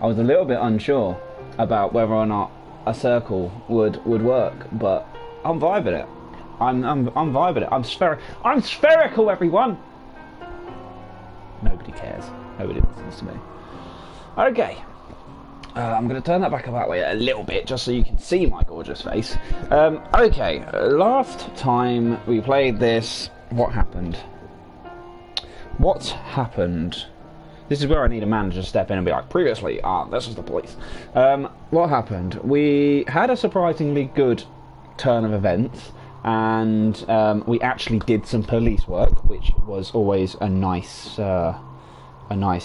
I was a little bit unsure about whether or not a circle would work, but I'm vibing it. I'm vibing it. I'm spherical, everyone. Nobody cares. Nobody listens to me. Okay. I'm going to turn that back that way a little bit just so you can see my gorgeous face. Okay, last time we played this, what happened? What happened? This is where I need a manager to step in and be like, previously, this was the police. What happened? We had a surprisingly good turn of events, and we actually did some police work, which was always a nice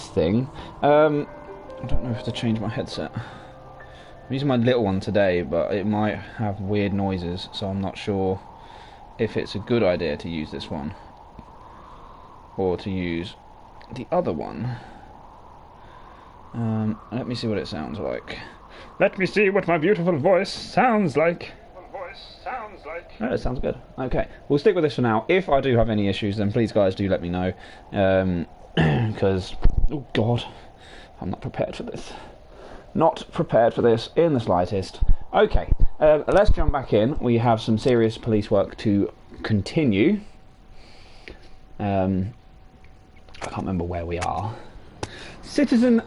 thing. I don't know if to change my headset. I'm using my little one today, but it might have weird noises, so I'm not sure if it's a good idea to use this one or to use the other one. Let me see what it sounds like. Let me see what my beautiful voice sounds like. Oh, it sounds good. Okay, we'll stick with this for now. If I do have any issues, then please, guys, do let me know. Because, oh God, I'm not prepared for this. Not prepared for this in the slightest. Okay, let's jump back in. We have some serious police work to continue. I can't remember where we are. Citizen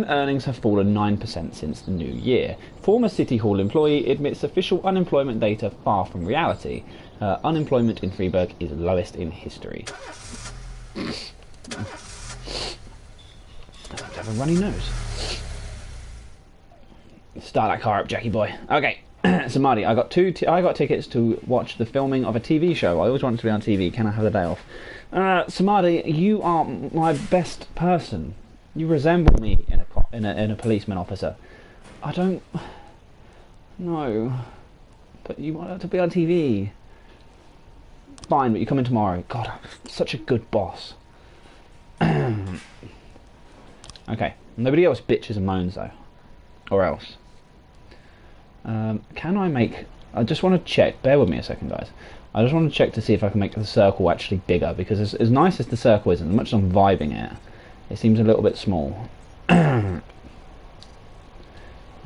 earnings have fallen 9% since the new year. Former City Hall employee admits official unemployment data far from reality. Unemployment in Freiburg is lowest in history. I have a runny nose. Start that car up, Jackie boy. Okay, Samadi, I got tickets to watch the filming of a TV show. I always wanted to be on TV. Can I have the day off? Samadi, you are my best person. You resemble me in a policeman officer. I don't know, but you want to be on TV. Fine, but you come in tomorrow. God, I'm such a good boss. Okay, nobody else bitches and moans though, or else. Can I make? I just want to check. Bear with me a second, guys. I just want to check to see if I can make the circle actually bigger, because as nice as the circle is, and as much as I'm vibing it, it seems a little bit small. Let's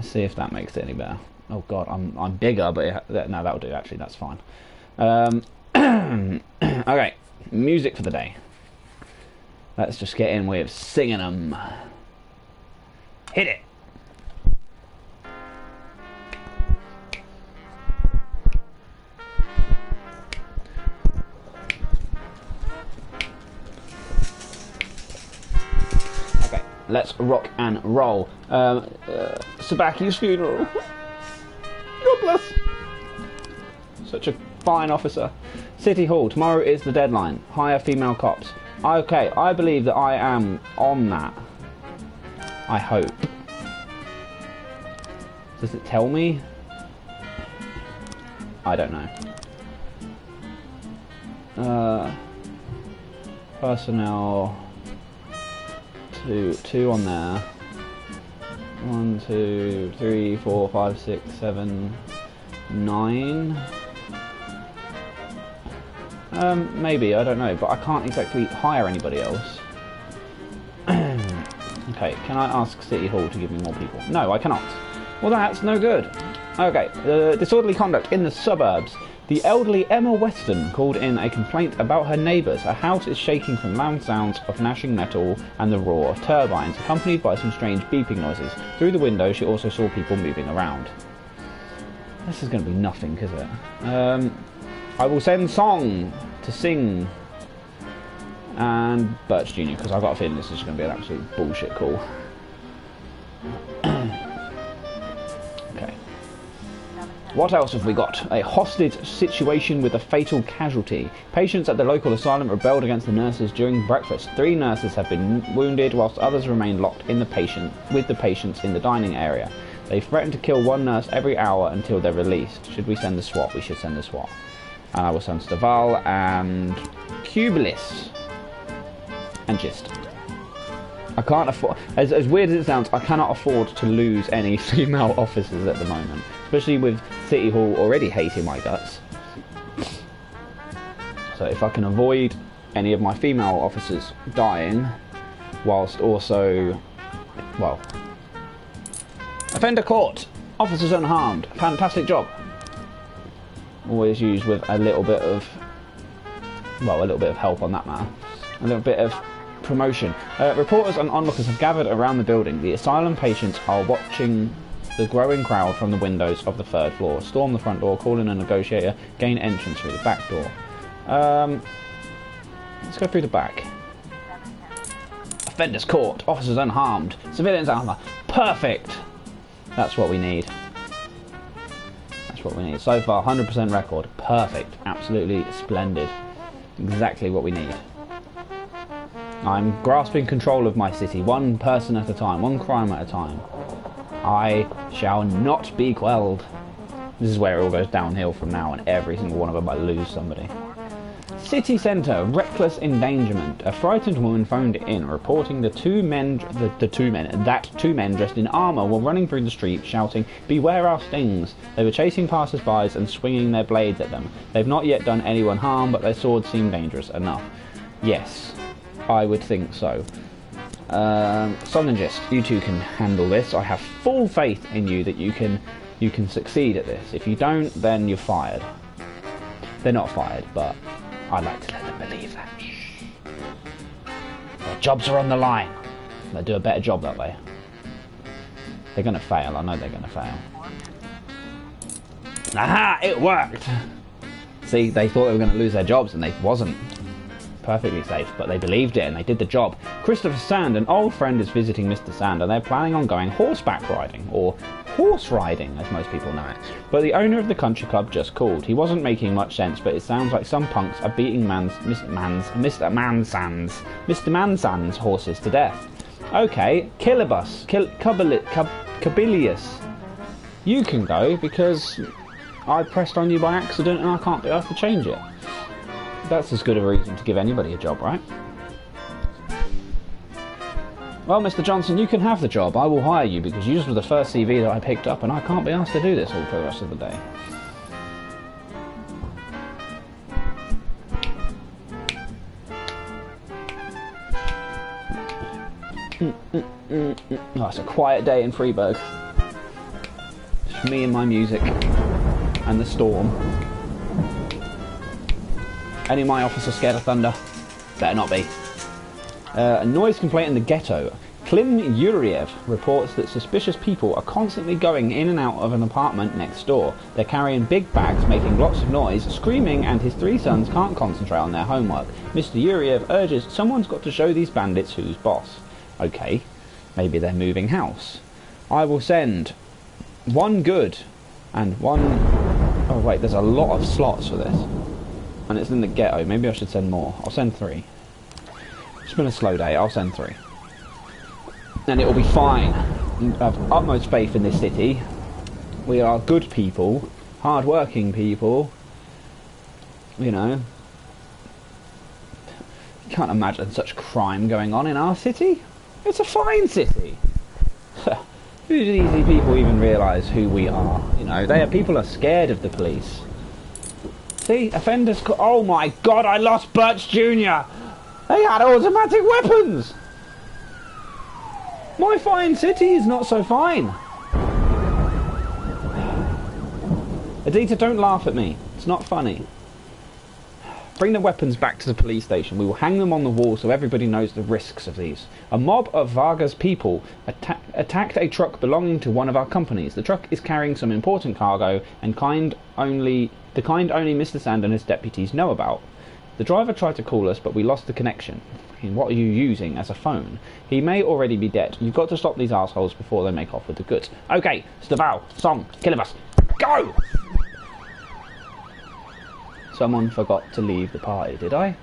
see if that makes it any better. Oh God, I'm bigger, but no, that'll do. Actually, that's fine. Okay, music for the day. Let's just get in with singing them. Hit it. Okay, let's rock and roll. Sabaki's funeral. God bless. Such a fine officer. City Hall, tomorrow is the deadline. Hire female cops. Okay, I believe that I am on that. I hope. Does it tell me? I don't know. Personnel. Two on there. 1, 2, 3, 4, 5, 6, 7, 9. Maybe, I don't know, but I can't exactly hire anybody else. Okay, can I ask City Hall to give me more people? No, I cannot. Well, that's no good. Okay, disorderly conduct in the suburbs. The elderly Emma Weston called in a complaint about her neighbours. Her house is shaking from loud sounds of gnashing metal and the roar of turbines, accompanied by some strange beeping noises. Through the window, she also saw people moving around. This is going to be nothing, is it? I will send Song to sing and Birch Jr. because I've got a feeling this is going to be an absolute bullshit call. Okay. What else have we got? A hostage situation with a fatal casualty. Patients at the local asylum rebelled against the nurses during breakfast. 3 nurses have been wounded whilst others remain locked with the patients in the dining area. They threaten to kill 1 nurse every hour until they're released. Should we send the SWAT? We should send the SWAT. And I will send Staval and Cubulis and Gist. I can't afford, as weird as it sounds, I cannot afford to lose any female officers at the moment, especially with City Hall already hating my guts. So if I can avoid any of my female officers dying, whilst also Well. Offender caught. Officers unharmed. Fantastic job. Always used with a little bit of, well, a little bit of help on that matter. A little bit of promotion. Reporters and onlookers have gathered around the building. The asylum patients are watching the growing crowd from the windows of the 3rd floor. Storm the front door, call in a negotiator, gain entrance through the back door. Let's go through the back. Offenders caught, officers unharmed, civilians armour. Perfect! That's what we need. That's what we need. So far, 100% record. Perfect. Absolutely splendid. Exactly what we need. I'm grasping control of my city, one person at a time, one crime at a time. I shall not be quelled. This is where it all goes downhill from now on. Every single one of them might lose somebody. City centre, reckless endangerment. A frightened woman phoned in, reporting that two men dressed in armour were running through the street, shouting, "Beware our stings." They were chasing passers-by and swinging their blades at them. They've not yet done anyone harm, but their swords seem dangerous enough. Yes, I would think so. Somnologist, you two can handle this. I have full faith in you that you can succeed at this. If you don't, then you're fired. They're not fired, but I like to let them believe that. Shh. Their jobs are on the line. They'll do a better job that way. They're going to fail. I know they're going to fail. Aha! It worked! See, they thought they were going to lose their jobs, and they wasn't. Perfectly safe, but they believed it and they did the job. Christopher Sand, an old friend, is visiting Mr. Sand, and they're planning on going horseback riding, or horse riding as most people know it. But the owner of the country club just called. He wasn't making much sense, but it sounds like some punks are beating Mr. Mansand's horses to death. Okay, Kabilius, you can go because I pressed on you by accident and I can't be asked to change it. That's as good a reason to give anybody a job, right? Well, Mr. Johnson, you can have the job. I will hire you because you were the first CV that I picked up and I can't be asked to do this all for the rest of the day. Oh, it's a quiet day in Freeburg. Just me and my music and the storm. Any of my officers scared of thunder? Better not be. A noise complaint in the ghetto. Klim Yuriev reports that suspicious people are constantly going in and out of an apartment next door. They're carrying big bags, making lots of noise, screaming, and his 3 sons can't concentrate on their homework. Mr. Yuriev urges someone's got to show these bandits who's boss. Okay, maybe they're moving house. I will send 1 good and 1... Oh wait, there's a lot of slots for this. And it's in the ghetto. Maybe I should send more. I'll send 3. It's been a slow day. I'll send 3. And it'll be fine. I have utmost faith in this city. We are good people. Hard-working people. You know. You can't imagine such crime going on in our city. It's a fine city. Who do these people even realise who we are? You know, people are scared of the police. See, offenders... Oh my god, I lost Birch Jr. They had automatic weapons! My fine city is not so fine. Adita, don't laugh at me. It's not funny. Bring the weapons back to the police station. We will hang them on the wall so everybody knows the risks of these. A mob of Varga's people attacked a truck belonging to one of our companies. The truck is carrying some important cargo and the kind only Mr. Sand and his deputies know about. The driver tried to call us, but we lost the connection. What are you using as a phone? He may already be dead. You've got to stop these assholes before they make off with the goods. Okay, Staval, Song, Killibus, go! Someone forgot to leave the party, did I?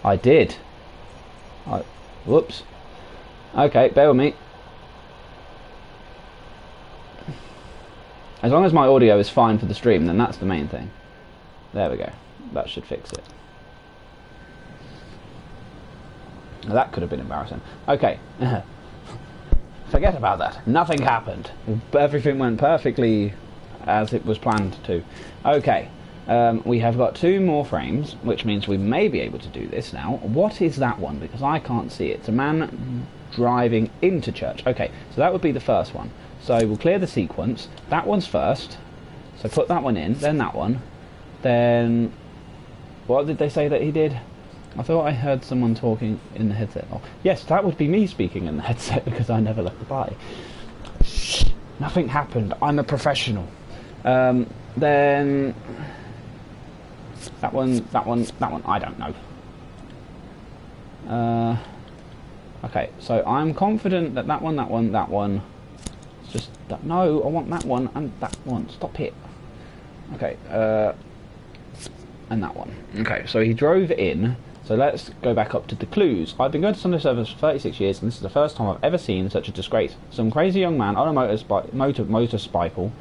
I did. Whoops. Okay, bear with me. As long as my audio is fine for the stream, then that's the main thing. There we go. That should fix it. That could have been embarrassing. Okay. Forget about that. Nothing happened. Everything went perfectly as it was planned to. Okay. We have got 2 more frames, which means we may be able to do this now. What is that one? Because I can't see it. It's a man driving into church. Okay, so that would be the first one. So we'll clear the sequence. That one's first. So put that one in, then that one. Then... what did they say that he did? I thought I heard someone talking in the headset. Oh, yes, that would be me speaking in the headset because I never left the party. Shh, nothing happened. I'm a professional. Then that one. I don't know. Okay, so I'm confident that that one. It's just that. No, I want that one and that one. Stop it. Okay. And that one. Okay, so he drove in. So let's go back up to the clues. I've been going to Sunday service for 36 years, and this is the first time I've ever seen such a disgrace. Some crazy young man on a motorcycle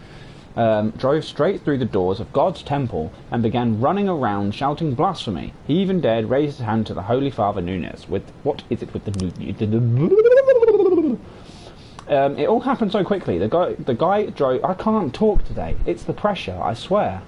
drove straight through the doors of God's temple and began running around shouting blasphemy. He even dared raise his hand to the Holy Father Nunez. With what is it with the it all happened so quickly. The guy drove. I can't talk today. It's the pressure. I swear.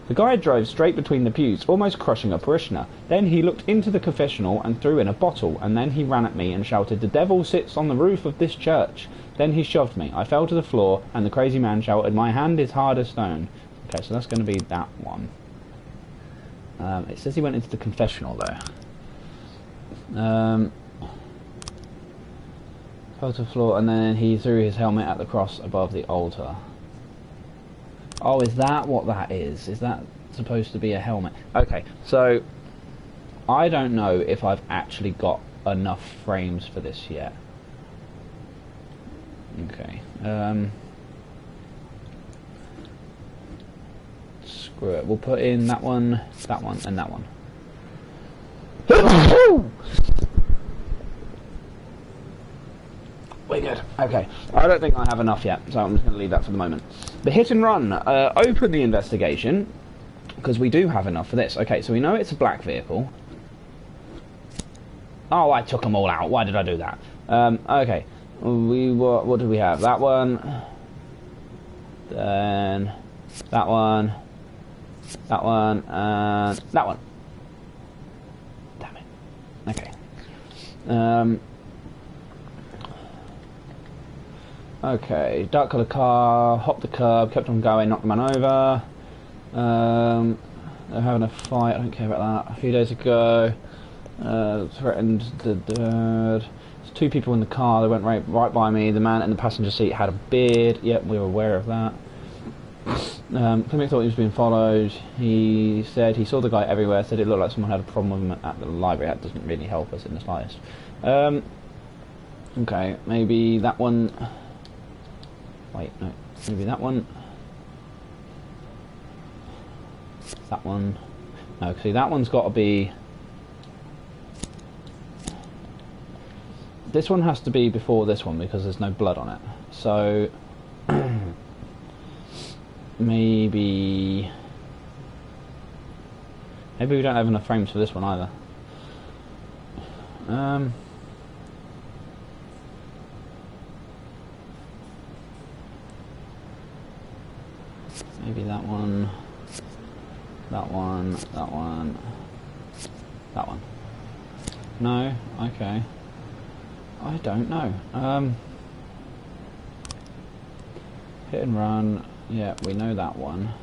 The guy drove straight between the pews, almost crushing a parishioner. Then he looked into the confessional and threw in a bottle, and then he ran at me and shouted, "The devil sits on the roof of this church." Then he shoved me. I fell to the floor, and the crazy man shouted, "My hand is hard as stone." Okay, so that's going to be that one. It says he went into the confessional, though. Fell to the floor, and then he threw his helmet at the cross above the altar. Oh, is that what that is? Is that supposed to be a helmet? Okay, so I don't know if I've actually got enough frames for this yet. Okay. Screw it. We'll put in that one, and that one. We're good. Okay. I don't think I have enough yet, so I'm just going to leave that for the moment. The hit and run. Open the investigation, because we do have enough for this. Okay, so we know it's a black vehicle. Oh, I took them all out. Why did I do that? Okay. What do we have? That one. Then that one. That one. And that one. Damn it. Okay. Okay, dark coloured car, hopped the curb, kept on going, knocked the man over. They're having a fight, I don't care about that. A few days ago, threatened the dirt. There's two people in the car, they went right by me. The man in the passenger seat had a beard. Yep, we were aware of that. Clinic thought he was being followed. He said he saw the guy everywhere, said it looked like someone had a problem with him at the library. That doesn't really help us in the slightest. Okay, maybe that one. Wait, no. Maybe that one. That one. No, see, that one's got to be... This one has to be before this one because there's no blood on it. So... maybe... Maybe we don't have enough frames for this one either. Maybe that one, that one, that one, that one. No? Okay. I don't know. Hit and run. Yeah, we know that one.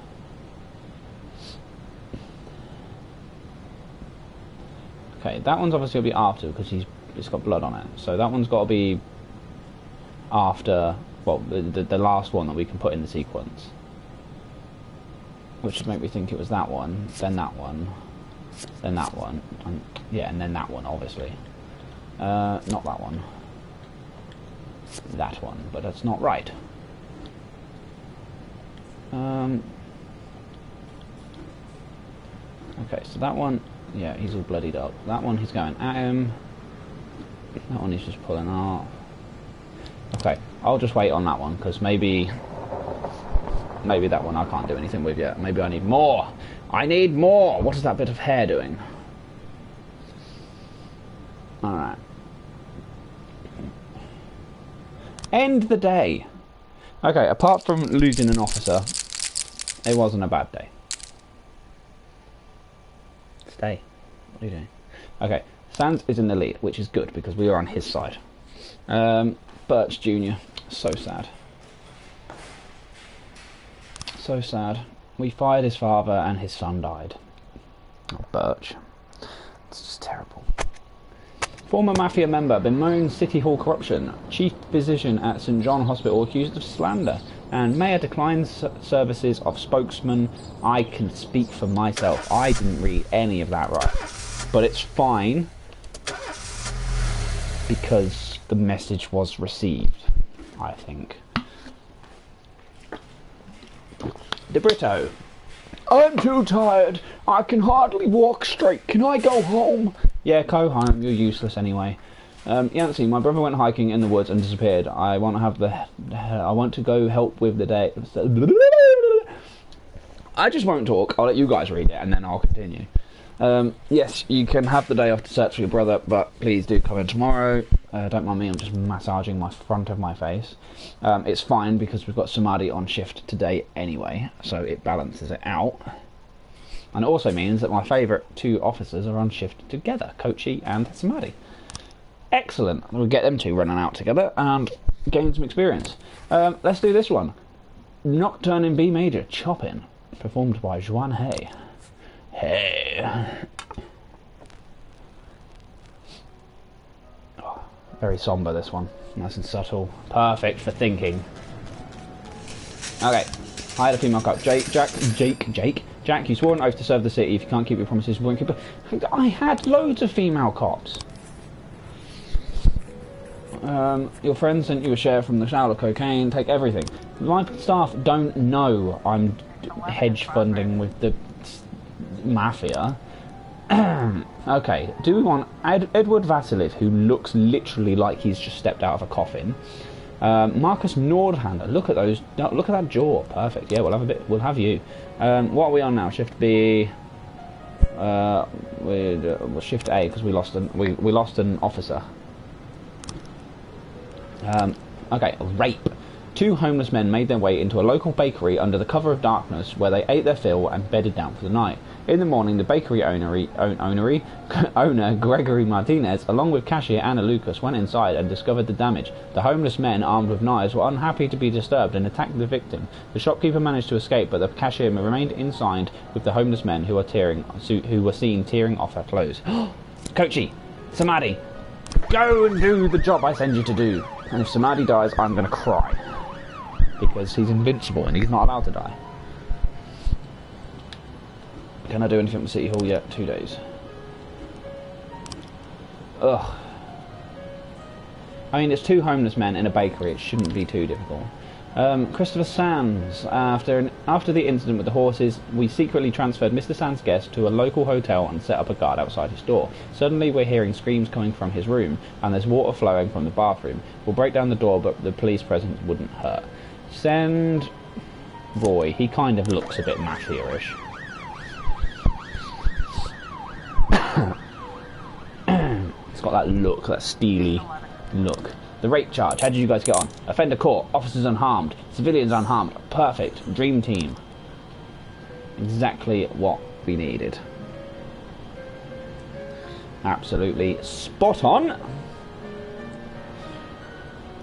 Okay, that one's obviously going to be after because it's got blood on it. So that one's got to be after, well, the last one that we can put in the sequence. Which would make me think it was that one, then that one, then that one, and, yeah, and then that one, obviously. Not that one. That one, but that's not right. Okay, so that one, yeah, he's all bloodied up. That one, he's going at him. That one, he's just pulling off. Okay, I'll just wait on that one, because maybe that one I can't do anything with yet. Maybe I need more. I need more! What is that bit of hair doing? Alright. End the day. Okay, apart from losing an officer, it wasn't a bad day. Stay. What are you doing? Okay, Sans is in the lead, which is good, because we are on his side. Birch Jr. So sad. So sad. We fired his father and his son died. Oh, Birch. It's just terrible. Former mafia member bemoans City Hall corruption. Chief physician at St John Hospital accused of slander. And mayor declines services of spokesman. I can speak for myself. I didn't read any of that right. But it's fine. Because the message was received, I think. De Brito. I'm too tired. I can hardly walk straight. Can I go home? Yeah, go home. You're useless anyway. Yancy, my brother went hiking in the woods and disappeared. I want to go help with the day. I just won't talk. I'll let you guys read it and then I'll continue. Yes, you can have the day off to search for your brother, but please do come in tomorrow. Don't mind me, I'm just massaging my front of my face. It's fine because we've got Samadhi on shift today anyway, so it balances it out. And it also means that my favourite two officers are on shift together, Kochi and Samadhi. Excellent. We'll get them two running out together and gain some experience. Let's do this one. Nocturne in B major, Chopin, performed by Juan Hay. Hey. Oh, very somber, this one. Nice and subtle. Perfect for thinking. Okay. I had a female cop. Jack, you swore an oath to serve the city. If you can't keep your promises, you won't keep it. I had loads of female cops. Your friend sent you a share from the shower of cocaine. Take everything. My staff don't know I'm hedge funding with the mafia. Okay, do we want Edward Vasiliv, who looks literally like he's just stepped out of a coffin? Marcus Nordhander, look at those, look at that jaw, perfect. Yeah, we'll have you. What are we on now? Shift B. We'll shift A because we lost an officer. Okay, rape. Two homeless men made their way into a local bakery under the cover of darkness, where they ate their fill and bedded down for the night. In the morning, the bakery owner Gregory Martinez, along with cashier Anna Lucas, went inside and discovered the damage. The homeless men, armed with knives, were unhappy to be disturbed and attacked the victim. The shopkeeper managed to escape, but the cashier remained inside with the homeless men who were seen tearing off her clothes. Kochi, Samadhi, go and do the job I send you to do. And if Samadhi dies, I'm going to cry. Because he's invincible and he's not allowed to die. Can I do anything with City Hall yet? 2 days. Ugh. I mean, it's two homeless men in a bakery. It shouldn't be too difficult. Christopher Sands. After the incident with the horses, we secretly transferred Mr. Sands' guest to a local hotel and set up a guard outside his door. Suddenly, we're hearing screams coming from his room, and there's water flowing from the bathroom. We'll break down the door, but the police presence wouldn't hurt. Send Roy. He kind of looks a bit mafia-ish. It's got that look, that steely look. The rape charge. How did you guys get on? Offender caught. Officers unharmed. Civilians unharmed. Perfect. Dream team. Exactly what we needed. Absolutely spot on.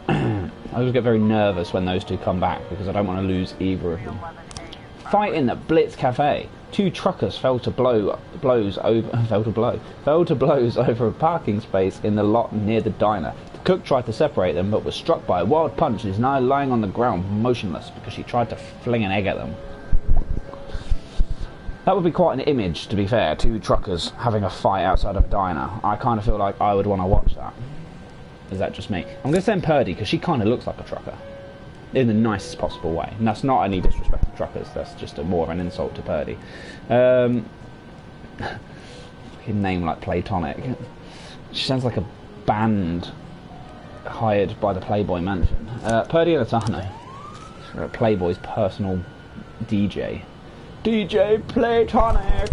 I always get very nervous when those two come back because I don't want to lose either of them. Fight in the Blitz Cafe. Two truckers fell to blows over a parking space in the lot near the diner. The cook tried to separate them but was struck by a wild punch and is now lying on the ground motionless because she tried to fling an egg at them. That would be quite an image, to be fair, two truckers having a fight outside of a diner. I kind of feel like I would want to watch that. Is that just me? I'm going to send Purdy because she kind of looks like a trucker. In the nicest possible way. And that's not any disrespect to truckers, that's just more of an insult to Purdy. Fucking name like Platonic. She sounds like a band hired by the Playboy Mansion. Purdy Latano. Playboy's personal DJ. DJ Platonic!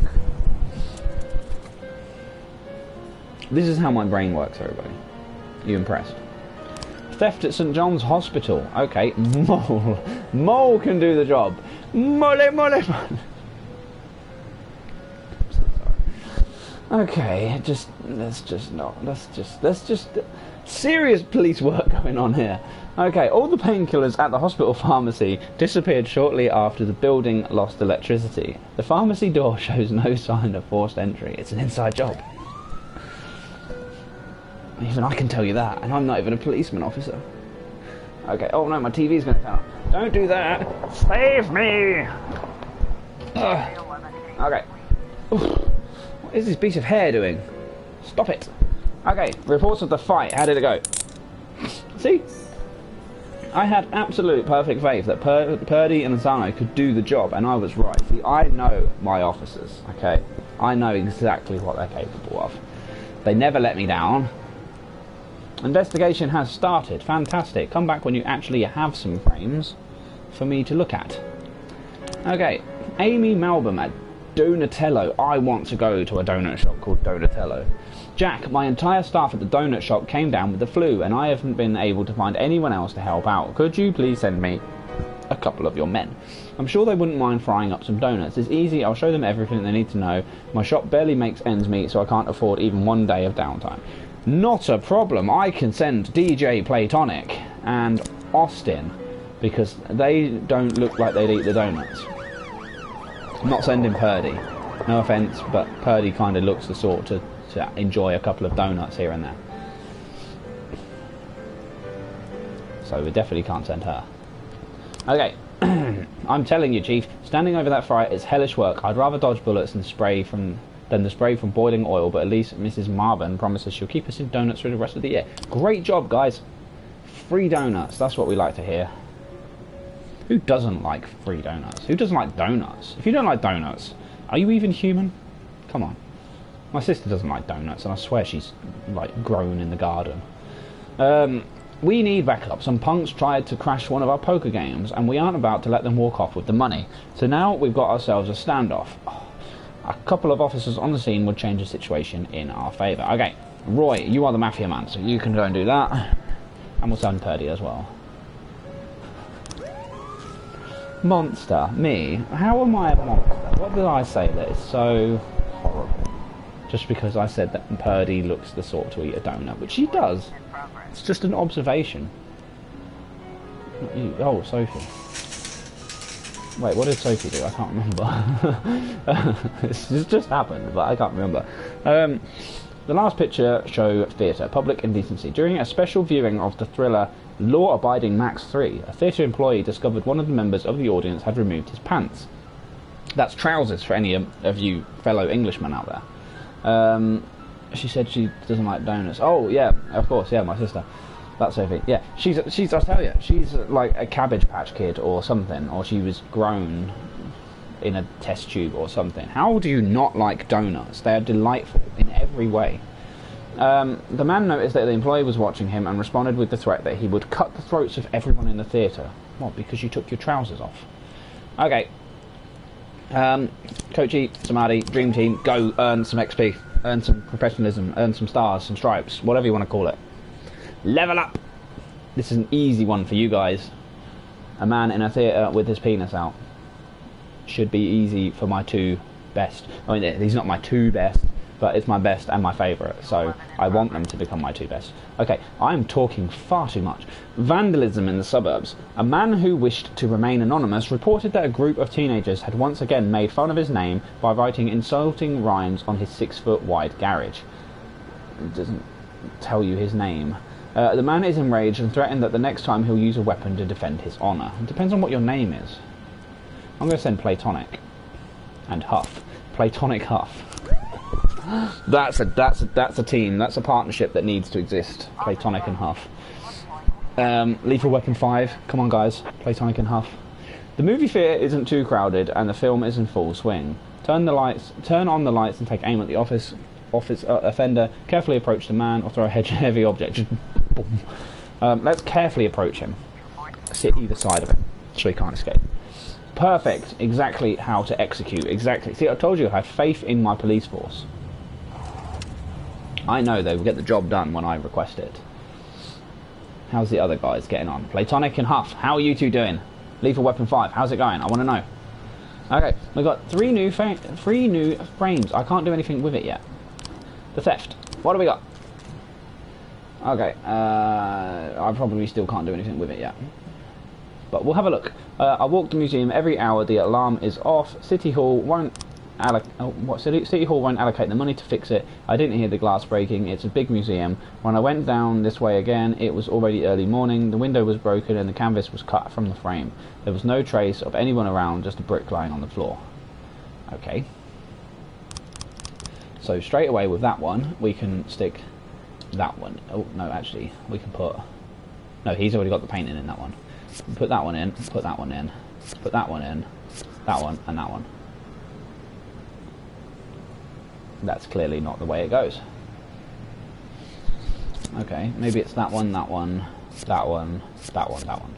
This is how my brain works, everybody. You impressed? Theft at St John's Hospital. Okay, Mole. Mole can do the job. Mole. Okay, let's just Serious police work going on here. Okay, all the painkillers at the hospital pharmacy disappeared shortly after the building lost electricity. The pharmacy door shows no sign of forced entry. It's an inside job. Even I can tell you that, and I'm not even a policeman officer. Okay, oh no, my TV's going to turn on. Don't do that! Save me! Okay. Oof. What is this piece of hair doing? Stop it! Okay, reports of the fight. How did it go? See? I had absolute perfect faith that Purdy and Zano could do the job, and I was right. See, I know my officers, okay? I know exactly what they're capable of. They never let me down. Investigation has started. Fantastic. Come back when you actually have some frames for me to look at. Okay, Amy Malbum at Donatello. I want to go to a donut shop called Donatello. Jack, my entire staff at the donut shop came down with the flu, and I haven't been able to find anyone else to help out. Could you please send me a couple of your men? I'm sure they wouldn't mind frying up some donuts. It's easy. I'll show them everything they need to know. My shop barely makes ends meet, so I can't afford even one day of downtime. Not a problem. I can send DJ Platonic and Austin, because they don't look like they'd eat the donuts. I'm not sending Purdy. No offence, but Purdy kind of looks the sort to enjoy a couple of donuts here and there. So we definitely can't send her. Okay. I'm telling you, Chief, standing over that fire is hellish work. I'd rather dodge bullets than the spray from boiling oil, but at least Mrs. Marvin promises she'll keep us in donuts through the rest of the year. Great job, guys. Free donuts. That's what we like to hear. Who doesn't like free donuts? Who doesn't like donuts? If you don't like donuts, are you even human? Come on. My sister doesn't like donuts, and I swear she's, like, grown in the garden. We need backup. Some punks tried to crash one of our poker games, and we aren't about to let them walk off with the money. So now we've got ourselves a standoff. A couple of officers on the scene would change the situation in our favour. Okay, Roy, you are the mafia man, so you can go and do that. And we'll send Purdy as well. Monster, me? How am I a monster? What did I say that is so horrible? Just because I said that Purdy looks the sort to eat a donut, which he does. It's just an observation. Oh, Sophie. Wait, what did Sophie do? I can't remember. This just happened, but I can't remember. The last picture show theatre, public indecency. During a special viewing of the thriller Law Abiding Max 3, a theatre employee discovered one of the members of the audience had removed his pants. That's trousers for any of you fellow Englishmen out there. She said she doesn't like donuts. Oh, yeah, of course, yeah, my sister. That's Sophie. Yeah, she's. I'll tell you, she's like a Cabbage Patch Kid or something, or she was grown in a test tube or something. How do you not like donuts? They are delightful in every way. The man noticed that the employee was watching him and responded with the threat that he would cut the throats of everyone in the theatre. What? Because you took your trousers off? Okay. Kochi, Samadhi, Dream Team, go earn some XP, earn some professionalism, earn some stars, some stripes, whatever you want to call it. Level up! This is an easy one for you guys. A man in a theatre with his penis out. Should be easy for my two best. I mean, he's not my two best, but it's my best and my favourite, so I want them to become my two best. Okay, I'm talking far too much. Vandalism in the suburbs. A man who wished to remain anonymous reported that a group of teenagers had once again made fun of his name by writing insulting rhymes on his 6-foot wide garage. It doesn't tell you his name. The man is enraged and threatened that the next time he'll use a weapon to defend his honour. It depends on what your name is. I'm going to send Platonic and Huff. Platonic Huff. That's a team. That's a partnership that needs to exist. Platonic and Huff. Lethal Weapon 5. Come on, guys. Platonic and Huff. The movie theatre isn't too crowded, and the film is in full swing. Turn on the lights, and take aim at the offender. Carefully approach the man, or throw a heavy object. Just boom. Let's carefully approach him. Sit either side of him, so he can't escape. Perfect. Exactly how to execute. Exactly. See, I told you I had faith in my police force. I know they will get the job done when I request it. How's the other guys getting on? Platonic and Huff, how are you two doing? Lethal Weapon 5, how's it going? I want to know. Okay, we've got three new frames. I can't do anything with it yet. The theft. What do we got? Okay, I probably still can't do anything with it yet. But we'll have a look. I walk the museum every hour. The alarm is off. City Hall won't City Hall won't allocate the money to fix it. I didn't hear the glass breaking. It's a big museum. When I went down this way again, it was already early morning. The window was broken and the canvas was cut from the frame. There was no trace of anyone around, just a brick lying on the floor. Okay. So straight away with that one, we can stick that one. Oh, no, actually, we can put... No, he's already got the painting in that one. Put that one in, put that one in, put that one in, that one, and that one. That's clearly not the way it goes. Okay, maybe it's that one, that one, that one, that one, that one.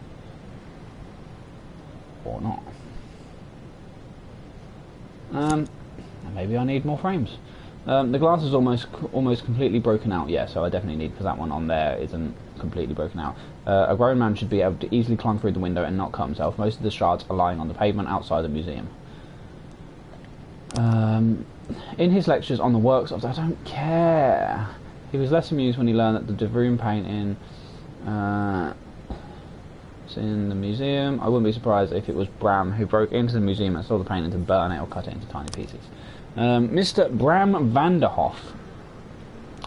Or not. Maybe I need more frames. The glass is almost completely broken out. Yeah, so I definitely need, because that one on there isn't completely broken out. A grown man should be able to easily climb through the window and not cut himself. Most of the shards are lying on the pavement outside the museum. In his lectures on the works of... I don't care. He was less amused when he learned that the De Vroom painting is in the museum. I wouldn't be surprised if it was Bram who broke into the museum and saw the painting to burn it or cut it into tiny pieces. Mr. Bram Vanderhoff.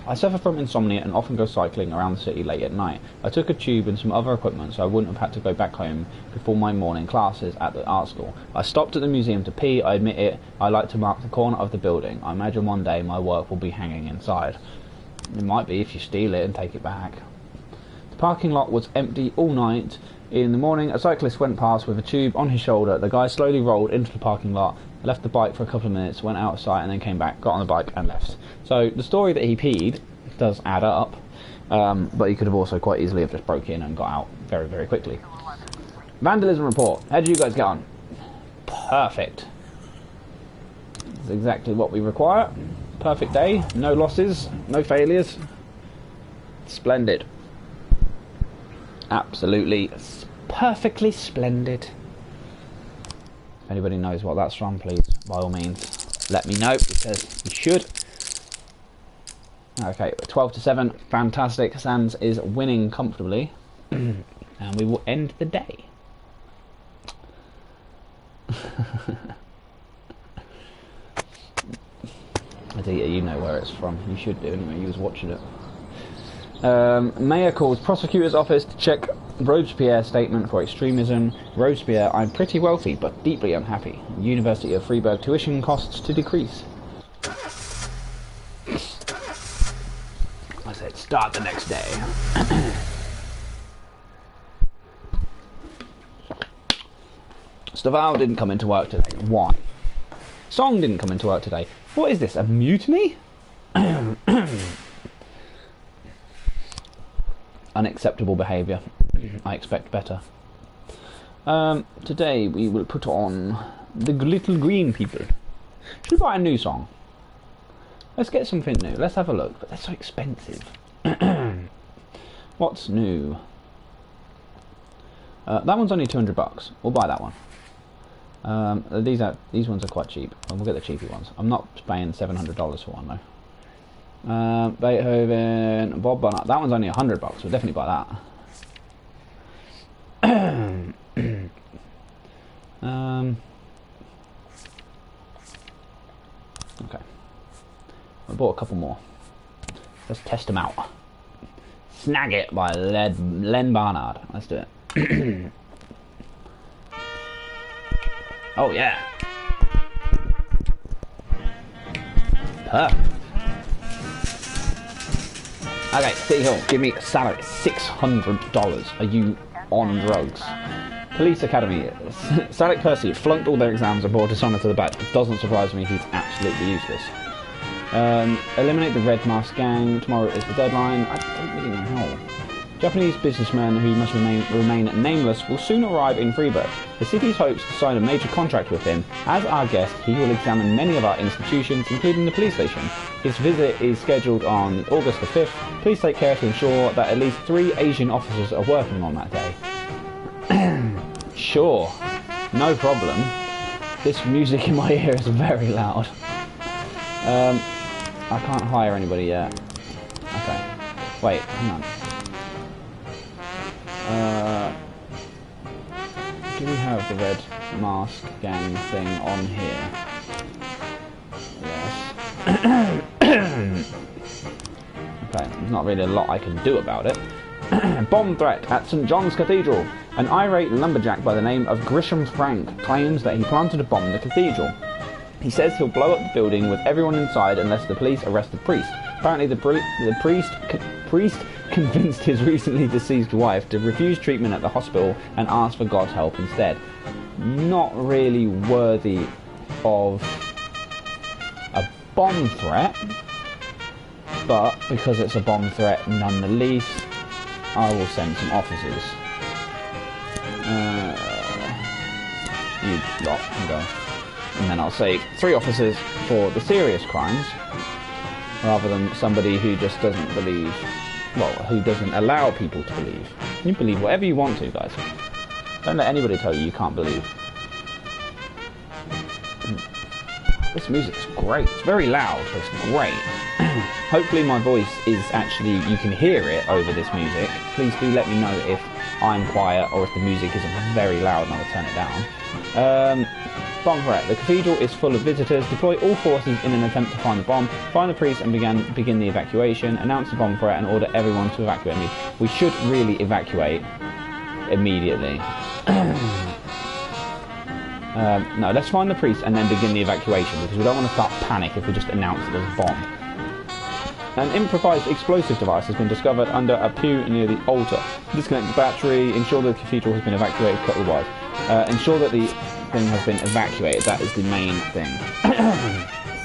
I suffer from insomnia and often go cycling around the city late at night. I took a tube and some other equipment so I wouldn't have had to go back home before my morning classes at the art school. I stopped at the museum to pee. I admit it, I like to mark the corner of the building. I imagine one day my work will be hanging inside. It might be if you steal it and take it back. The parking lot was empty all night. In the morning, a cyclist went past with a tube on his shoulder. The guy slowly rolled into the parking lot, left the bike for a couple of minutes, went out of sight and then came back, got on the bike and left. So the story that he peed does add up, but he could have also quite easily have just broke in and got out very, very quickly. Vandalism report. How did you guys get on? Perfect. That's exactly what we require. Perfect day. No losses. No failures. Splendid. Absolutely perfectly splendid. If anybody knows what that's from, please, by all means, let me know, because you should. Okay, 12-7, fantastic. Sands is winning comfortably, and we will end the day. Adita, you know where it's from. You should do anyway. You was watching it. Mayor calls prosecutor's office to check Robespierre's statement for extremism. Robespierre, I'm pretty wealthy but deeply unhappy. University of Freiburg tuition costs to decrease. I said start the next day. Staval didn't come into work today. Why? Song didn't come into work today. What is this, a mutiny? Unacceptable behaviour. I expect better. Today we will put on the Little Green People. Should we buy a new song? Let's get something new. Let's have a look. But they're so expensive. What's new? That one's only $200. We'll buy that one. These ones are quite cheap. We'll get the cheapy ones. I'm not paying $700 for one though. Beethoven, Bob Bonner. That one's only $100. We'll definitely buy that. Okay. I bought a couple more. Let's test them out. Snag It by Len Barnard. Let's do it. Oh yeah. Perfect. Okay, City Hall, give me a salary, $600. Are you on drugs? Police Academy, Sadiq Percy flunked all their exams and brought dishonour to the badge. It doesn't surprise me, he's absolutely useless. Eliminate the Red Mask Gang, tomorrow is the deadline. I don't really know how. Japanese businessman who must remain nameless will soon arrive in Freiburg. The city's hopes to sign a major contract with him. As our guest, he will examine many of our institutions, including the police station. His visit is scheduled on August the 5th. Please take care to ensure that at least 3 Asian officers are working on that day. Sure, no problem. This music in my ear is very loud. I can't hire anybody yet. Okay. Wait, hang on. Do we have the red mask gang thing on here? Yes. Okay, there's not really a lot I can do about it. Bomb threat at St. John's Cathedral. An irate lumberjack by the name of Grisham Frank claims that he planted a bomb in the cathedral. He says he'll blow up the building with everyone inside unless the police arrest the priest. Apparently the priest convinced his recently deceased wife to refuse treatment at the hospital and ask for God's help instead. Not really worthy of a bomb threat, but because it's a bomb threat nonetheless, I will send some officers. You lot can go. And then I'll say 3 officers for the serious crimes, rather than somebody who just doesn't believe, well, who doesn't allow people to believe. You believe whatever you want to, guys. Don't let anybody tell you can't believe. This music's great. It's very loud, but it's great. Hopefully my voice is actually, you can hear it over this music. Please do let me know if I'm quiet or if the music is very loud and I'll turn it down. Bomb threat. The cathedral is full of visitors. Deploy all forces in an attempt to find the bomb. Find the priest and begin the evacuation. Announce the bomb threat and order everyone to evacuate. We should really evacuate immediately. No, let's find the priest and then begin the evacuation, because we don't want to start panic if we just announce that there's a bomb. An improvised explosive device has been discovered under a pew near the altar. Disconnect the battery, ensure the cathedral has been evacuated clockwise. Ensure that the thing has been evacuated, that is the main thing.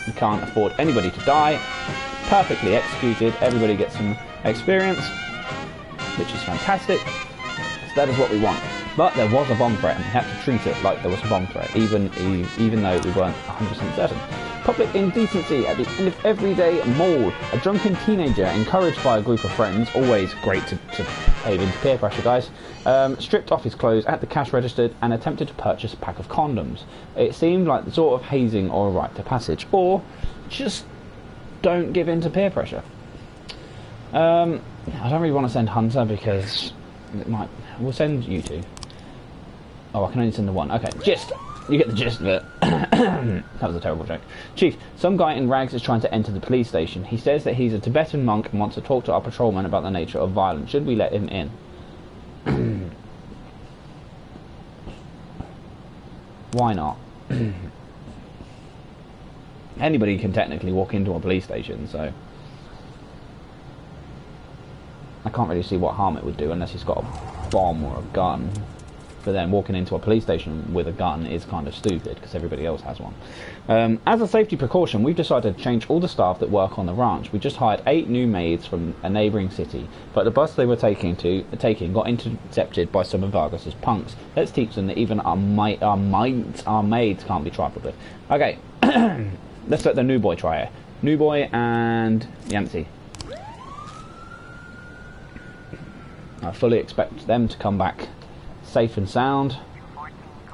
We can't afford anybody to die. Perfectly executed, everybody gets some experience, which is fantastic. So that is what we want. But there was a bomb threat and we had to treat it like there was a bomb threat, even though we weren't 100% certain. Public indecency at the end of everyday maul. A drunken teenager, encouraged by a group of friends, always great to cave into peer pressure, guys, stripped off his clothes at the cash register and attempted to purchase a pack of condoms. It seemed like the sort of hazing or a rite of passage, or just don't give in to peer pressure. I don't really want to send Hunter because it might. We'll send you 2. Oh, I can only send the 1. Okay, gist. You get the gist of it. That was a terrible joke. Chief, some guy in rags is trying to enter the police station. He says that he's a Tibetan monk and wants to talk to our patrolman about the nature of violence. Should we let him in? Why not? Anybody can technically walk into a police station, so I can't really see what harm it would do unless he's got a bomb or a gun. But then walking into a police station with a gun is kind of stupid because everybody else has one. As a safety precaution, we've decided to change all the staff that work on the ranch. We just hired 8 new maids from a neighbouring city, but the bus they were taking got intercepted by some of Vargas's punks. Let's teach them that even our maids can't be trifled with. Okay, let's let the new boy try it. New boy and Yancy. I fully expect them to come back safe and sound.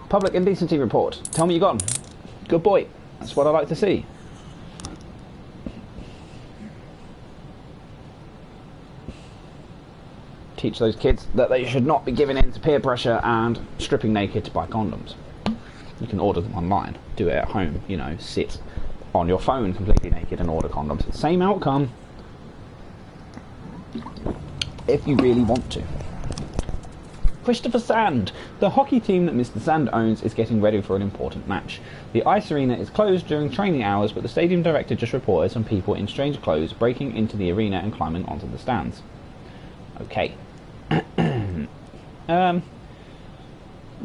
Public indecency report. Tell me you got him. Good boy. That's what I like to see. Teach those kids that they should not be giving in to peer pressure and stripping naked to buy condoms. You can order them online. Do it at home. You know, sit on your phone completely naked and order condoms. Same outcome. If you really want to. Christopher Sand. The hockey team that Mr. Sand owns is getting ready for an important match. The ice arena is closed during training hours, but the stadium director just reported some people in strange clothes breaking into the arena and climbing onto the stands. Okay.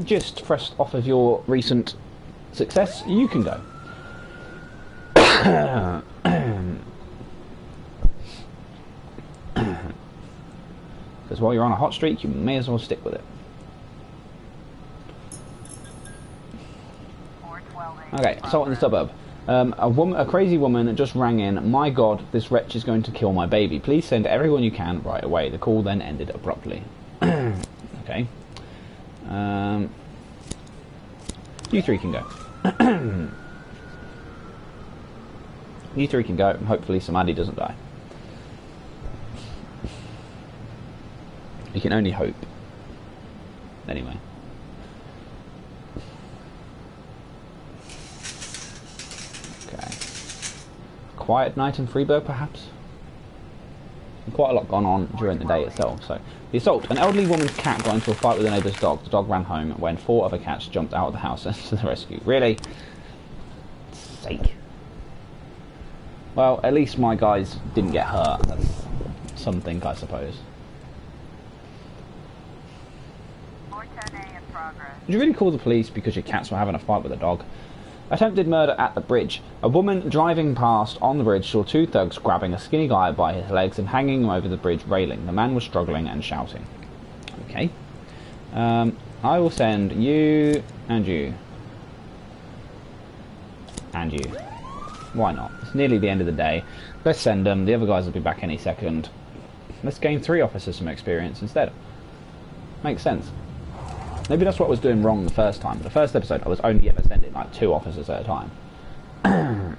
Just fresh off of your recent success, you can go. Because while you're on a hot streak, you may as well stick with it. Okay, assault in the suburb. A crazy woman just rang in. My God, this wretch is going to kill my baby. Please send everyone you can right away. The call then ended abruptly. Okay. You 3 can go. You 3 can go, and hopefully somebody doesn't die. You can only hope. Anyway. Okay. Quiet night in Freeburg, perhaps? Quite a lot gone on during the day itself. So, the assault. An elderly woman's cat got into a fight with a neighbour's dog. The dog ran home when 4 other cats jumped out of the house to the rescue. Really? Sake. Well, at least my guys didn't get hurt. That's something, I suppose. Did you really call the police because your cats were having a fight with a dog? Attempted murder at the bridge. A woman driving past on the bridge saw 2 thugs grabbing a skinny guy by his legs and hanging him over the bridge railing. The man was struggling and shouting. Okay. I will send you and you. And you. Why not? It's nearly the end of the day. Let's send them. The other guys will be back any second. Let's gain 3 officers some experience instead. Makes sense. Maybe that's what I was doing wrong the first time. The first episode, I was only ever sending like 2 officers at a time. There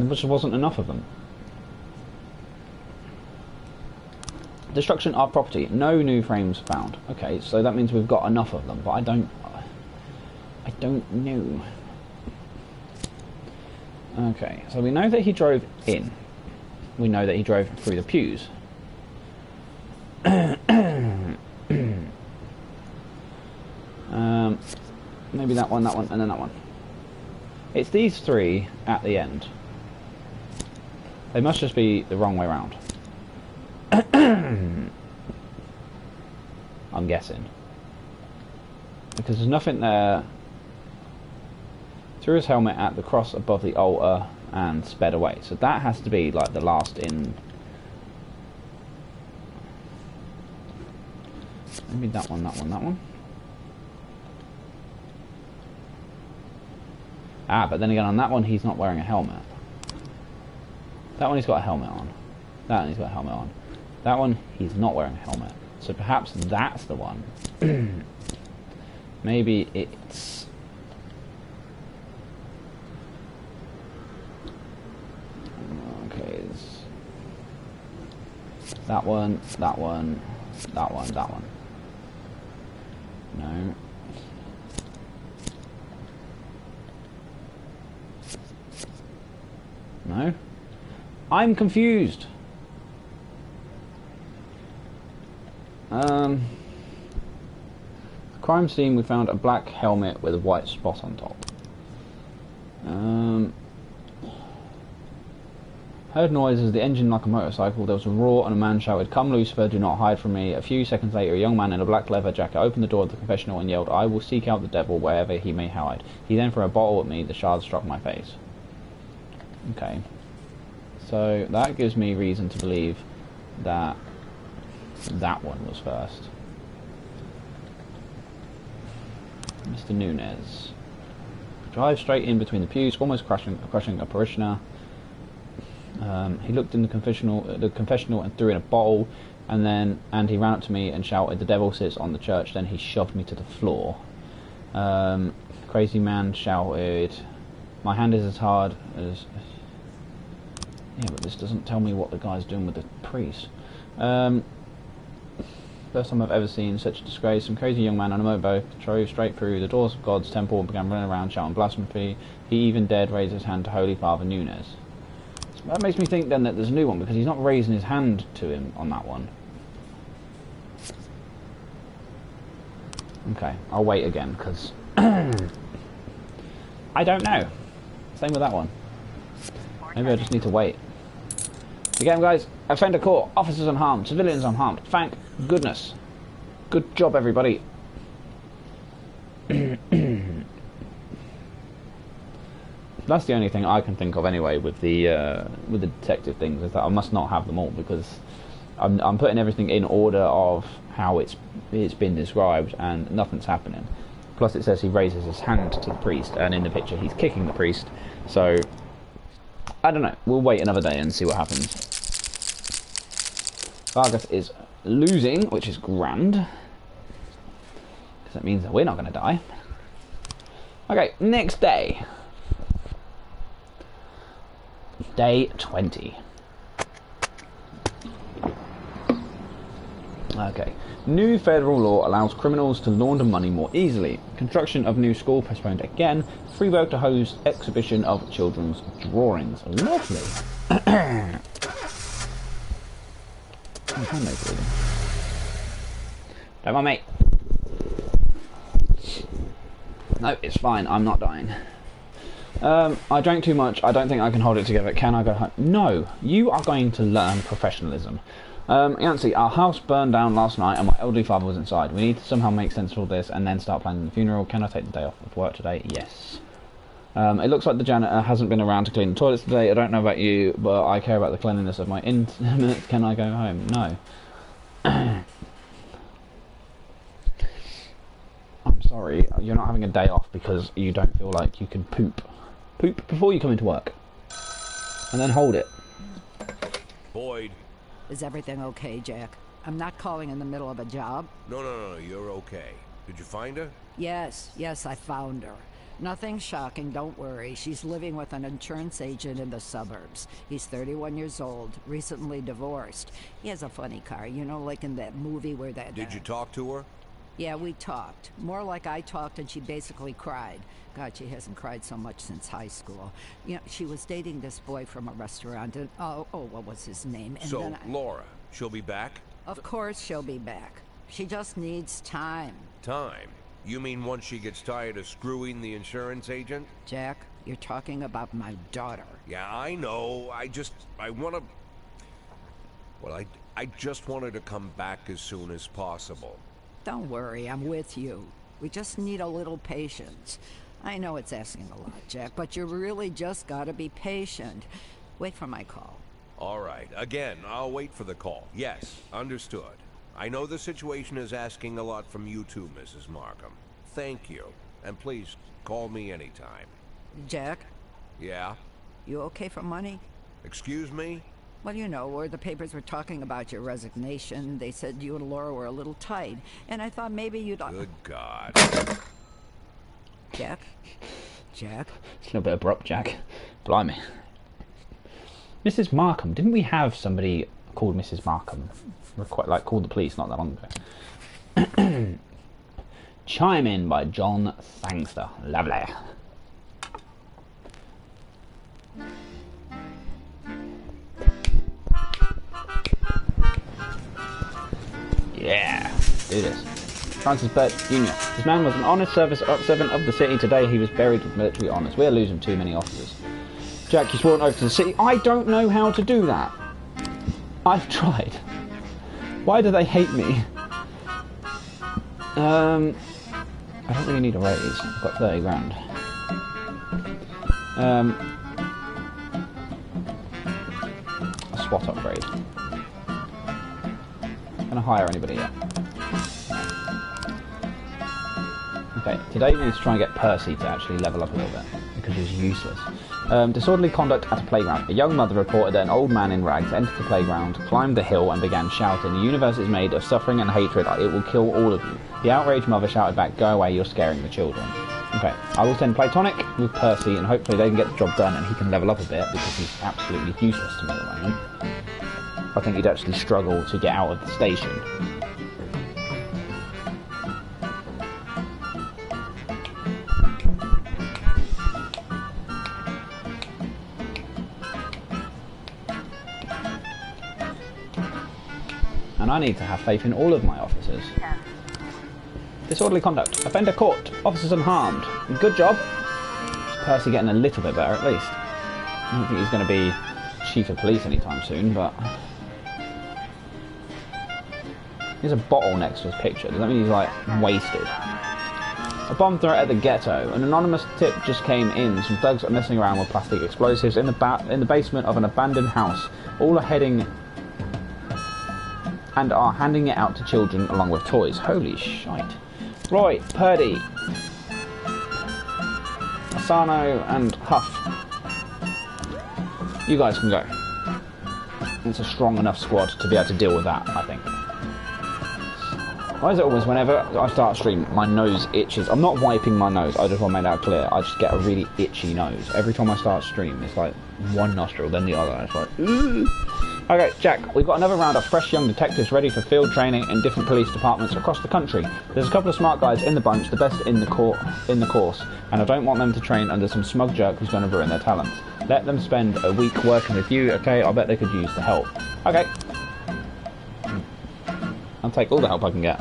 just wasn't enough of them. Destruction of property. No new frames found. Okay, so that means we've got enough of them, but I don't know. Okay, so we know that he drove in. We know that he drove through the pews. Maybe that one, and then that one. It's these 3 at the end. They must just be the wrong way around. I'm guessing. Because there's nothing there. Threw his helmet at the cross above the altar and sped away. So that has to be like the last in... Maybe that one, that one, that one. Ah, but then again, on that one, he's not wearing a helmet. That one, he's got a helmet on. That one, he's got a helmet on. That one, he's not wearing a helmet. So perhaps that's the one. Maybe it's... Okay, it's... That one, that one, that one, that one. No. No? I'm confused. The crime scene, we found a black helmet with a white spot on top. Heard noises, the engine like a motorcycle. There was a roar and a man shouted, "Come Lucifer, do not hide from me." A few seconds later, a young man in a black leather jacket opened the door of the confessional and yelled, "I will seek out the devil wherever he may hide." He then threw a bottle at me. The shards struck my face. Okay. So that gives me reason to believe that that one was first. Mr. Nunez. Drive straight in between the pews, almost crushing a parishioner. He looked in the confessional and threw in a bottle, and he ran up to me and shouted, "The devil sits on the church." Then he shoved me to the floor. Crazy man shouted, "My hand is as hard as..." Yeah, but this doesn't tell me what the guy's doing with the priest. First time I've ever seen such a disgrace. Some crazy young man on a motorbike drove straight through the doors of God's temple and began running around shouting blasphemy. He even dared raise his hand to Holy Father Nunez. So that makes me think then that there's a new one, because he's not raising his hand to him on that one. Okay, I'll wait again, because I don't know. Same with that one. Maybe I just need to wait. Again, guys, offender caught, officers unharmed, civilians unharmed. Thank goodness. Good job, everybody. That's the only thing I can think of anyway with the detective things, is that I must not have them all, because I'm putting everything in order of how it's been described, and nothing's happening. Plus, it says he raises his hand to the priest, and in the picture he's kicking the priest. So I don't know. We'll wait another day and see what happens. Vargas is losing, which is grand, because that means that we're not going to die. Okay, next day. Day 20. Okay. New federal law allows criminals to launder money more easily. Construction of new school postponed again. Freeburg to host exhibition of children's drawings. Lovely. Don't mind me. No, it's fine. I'm not dying. I drank too much. I don't think I can hold it together. Can I go home? No. You are going to learn professionalism. Yancy, our house burned down last night and my elderly father was inside. We need to somehow make sense of all this and then start planning the funeral. Can I take the day off of work today? Yes. It looks like the janitor hasn't been around to clean the toilets today. I don't know about you, but I care about the cleanliness of my intimates. Can I go home? No. I'm sorry, you're not having a day off because you don't feel like you can poop. Poop before you come into work. And then hold it. Boyd. Is everything okay, Jack? I'm not calling in the middle of a job. No, you're okay. Did you find her? Yes, I found her. Nothing shocking, don't worry. She's living with an insurance agent in the suburbs. He's 31 years old, recently divorced. He has a funny car, you know, like in that movie where that... Did you talk to her? Yeah, we talked. More like I talked and she basically cried. God, she hasn't cried so much since high school. You know, she was dating this boy from a restaurant and... Oh, what was his name? And so, Laura, she'll be back? Of course she'll be back. She just needs time. Time? You mean once she gets tired of screwing the insurance agent? Jack, you're talking about my daughter. Yeah, I know. I want to... Well, I just want her to come back as soon as possible. Don't worry, I'm with you. We just need a little patience. I know it's asking a lot, Jack, but you really just gotta be patient. Wait for my call. All right. Again, I'll wait for the call. Yes, understood. I know the situation is asking a lot from you too, Mrs. Markham. Thank you. And please, call me anytime. Jack? Yeah? You okay for money? Excuse me? Well, you know, where the papers were talking about your resignation, they said you and Laura were a little tight, and I thought maybe you'd... Good God. Jack? Jack? It's a little bit abrupt, Jack. Blimey. Mrs. Markham. Didn't we have somebody called Mrs. Markham? Like, called the police not that long ago. Chime In by John Sangster. Lovely. Yeah, do this. Francis Burt Jr. This man was an honest service servant of the city. Today he was buried with military honours. We are losing too many officers. Jack, you swore an oath to the city. I don't know how to do that. I've tried. Why do they hate me? I don't really need a raise. I've got 30 grand. A SWAT upgrade. Gonna hire anybody yet? Okay, today we need to try and get Percy to actually level up a little bit, because he's useless. Disorderly conduct at a playground. A young mother reported that an old man in rags entered the playground, climbed the hill and began shouting, "The universe is made of suffering and hatred, it will kill all of you." The outraged mother shouted back, "Go away, you're scaring the children." Okay, I will send Platonic with Percy and hopefully they can get the job done and he can level up a bit, because he's absolutely useless to me at the moment. I think he'd actually struggle to get out of the station. And I need to have faith in all of my officers. Disorderly conduct. Offender caught. Officers unharmed. Good job. Percy getting a little bit better at least. I don't think he's going to be chief of police anytime soon, but... There's a bottle next to his picture. Does that mean he's, like, wasted? A bomb threat at the ghetto. An anonymous tip just came in. Some thugs are messing around with plastic explosives in the basement of an abandoned house. All are heading... and are handing it out to children along with toys. Holy shite. Roy, Purdy, Asano and Huff. You guys can go. It's a strong enough squad to be able to deal with that, I think. Why is it always whenever I start a stream, my nose itches? I'm not wiping my nose, I just want to make that clear. I just get a really itchy nose. Every time I start a stream, it's like one nostril, then the other. It's like, ooh. Okay, Jack, we've got another round of fresh young detectives ready for field training in different police departments across the country. There's a couple of smart guys in the bunch, the best in the course, and I don't want them to train under some smug jerk who's going to ruin their talents. Let them spend a week working with you, okay? I bet they could use the help. Okay. I'll take all the help I can get.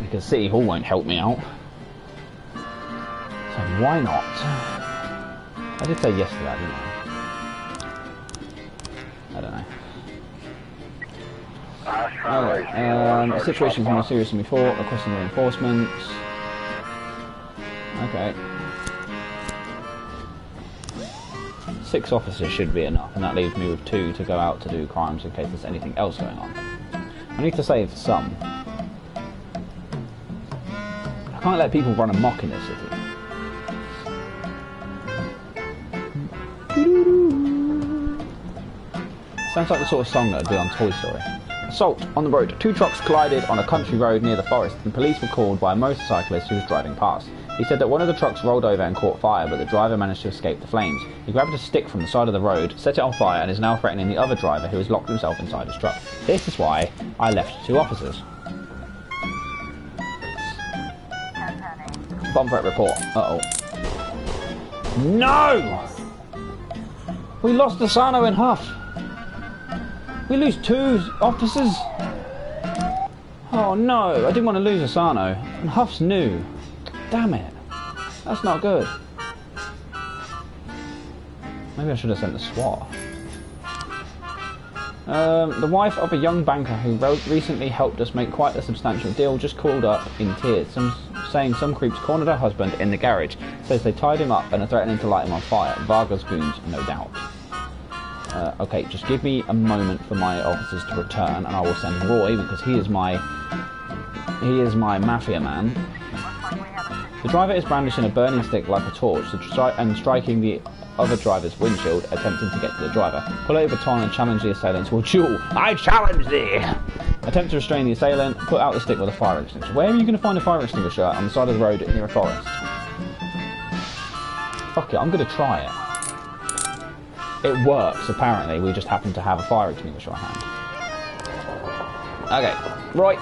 Because City Hall won't help me out. So why not? I did say yes to that, didn't I? I don't know. The situation's more serious than before. Requesting reinforcements. Okay. 6 officers should be enough, and that leaves me with 2 to go out to do crimes in case there's anything else going on. I need to save some. I can't let people run amok in this city. Sounds like the sort of song that would be on Toy Story. Assault on the road. 2 trucks collided on a country road near the forest, and police were called by a motorcyclist who was driving past. He said that one of the trucks rolled over and caught fire, but the driver managed to escape the flames. He grabbed a stick from the side of the road, set it on fire, and is now threatening the other driver, who has locked himself inside his truck. This is why I left 2 officers. Bomb threat report. Uh-oh. No! We lost Asano and Huff. We lose 2 officers. Oh no, I didn't want to lose Asano. And Huff's new. Damn it. That's not good. Maybe I should have sent the SWAT. The wife of a young banker who recently helped us make quite a substantial deal just called up in tears, saying some creeps cornered her husband in the garage. Says they tied him up and are threatening to light him on fire. Varga's goons, no doubt. Okay, just give me a moment for my officers to return, and I will send Roy, because he is my mafia man. The driver is brandishing a burning stick like a torch and striking the other driver's windshield, attempting to get to the driver. Pull out a baton and challenge the assailant to a duel. I challenge thee! Attempt to restrain the assailant. Put out the stick with a fire extinguisher. Where are you going to find a fire extinguisher on the side of the road near a forest? Fuck it, I'm going to try it. It works, apparently. We just happen to have a fire extinguisher on hand. Okay, right,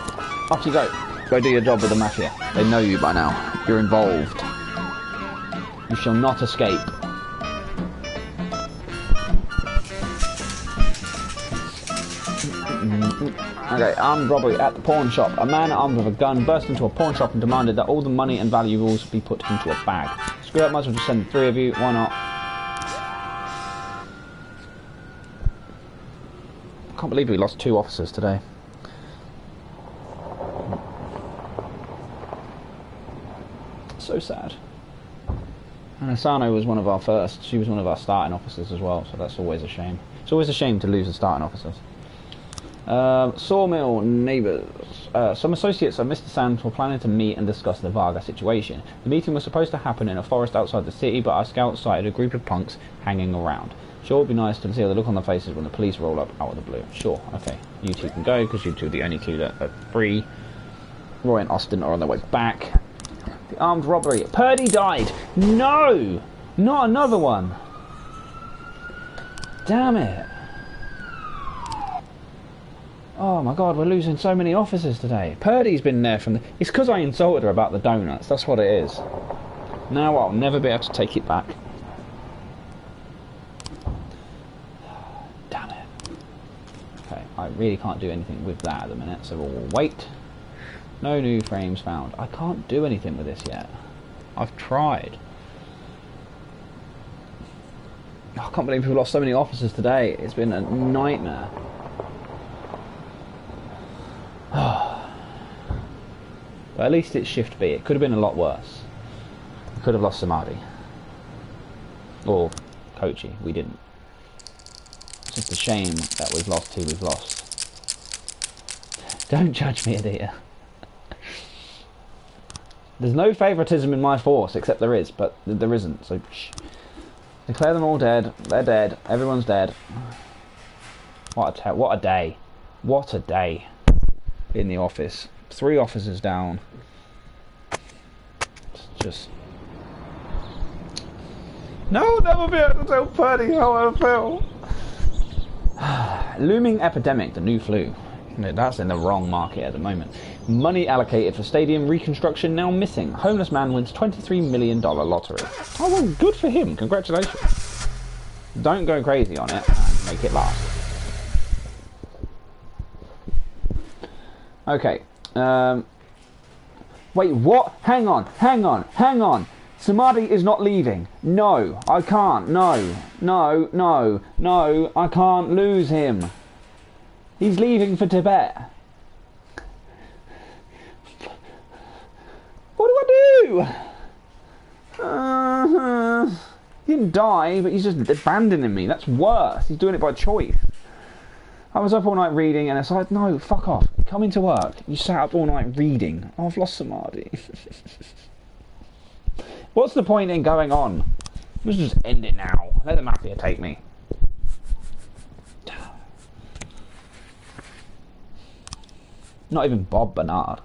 off you go. Go do your job with the mafia. They know you by now. You're involved. You shall not escape. Okay, armed robbery at the pawn shop. A man armed with a gun burst into a pawn shop and demanded that all the money and valuables be put into a bag. Screw it, might as well just send 3 of you. Why not? I can't believe we lost 2 officers today. So sad. And Asano was one of our first. She was one of our starting officers as well, so that's always a shame. It's always a shame to lose the starting officers. Sawmill neighbours. Some associates of Mr. Sands were planning to meet and discuss the Varga situation. The meeting was supposed to happen in a forest outside the city, but our scouts sighted a group of punks hanging around. Sure, it would be nice to see the look on their faces when the police roll up out of the blue. Sure, okay. You 2 can go, because you 2 are the only 2 that are free. Roy and Austin are on their way back. The armed robbery. Purdy died! No! Not another one! Damn it! Oh my god, we're losing so many officers today. Purdy's been there from the... It's because I insulted her about the donuts. That's what it is. Now I'll never be able to take it back. Damn it. Okay, I really can't do anything with that at the minute, so we'll wait. No new frames found. I can't do anything with this yet. I've tried. I can't believe we've lost so many officers today. It's been a nightmare. But at least it's shift B. It could have been a lot worse. We could have lost Samadhi. Or Kochi. We didn't. It's just a shame that we've lost who we've lost. Don't judge me, Adita. There's no favouritism in my force, except there is, but there isn't, so shh. Declare them all dead. They're dead. Everyone's dead. What a day. What a day in the office. 3 officers down. It's just... No, I'll never be able to tell Purdy how I feel. Looming epidemic, the new flu. No, that's in the wrong market at the moment. Money allocated for stadium reconstruction now missing. Homeless man wins $23 million lottery. Oh, well, good for him. Congratulations. Don't go crazy on it and make it last. Okay. Wait, what? Hang on. Samadhi is not leaving. No, I can't. No, I can't lose him. He's leaving for Tibet. What do I do? He didn't die, but he's just abandoning me. That's worse. He's doing it by choice. I was up all night reading, and it's like, no, fuck off. Come into work. You sat up all night reading. Oh, I've lost Samadhi. What's the point in going on? Let's just end it now. Let the mafia take me. Not even Bob Bernard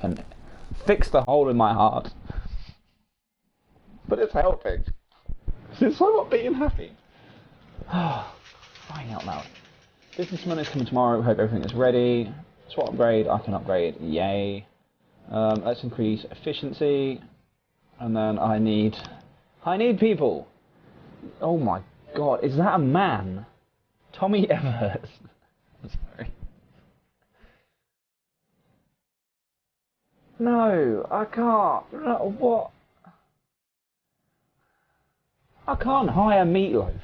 can fix the hole in my heart. But it's helping. Since I'm not being happy. Crying out loud. Businessman is coming tomorrow. Hope everything is ready. SWAT upgrade. I can upgrade. Yay. Let's increase efficiency. And then I need people. Oh my god. Is that a man? Tommy Evers. I'm sorry. No, I can't. No, what? I can't hire Meatloaf.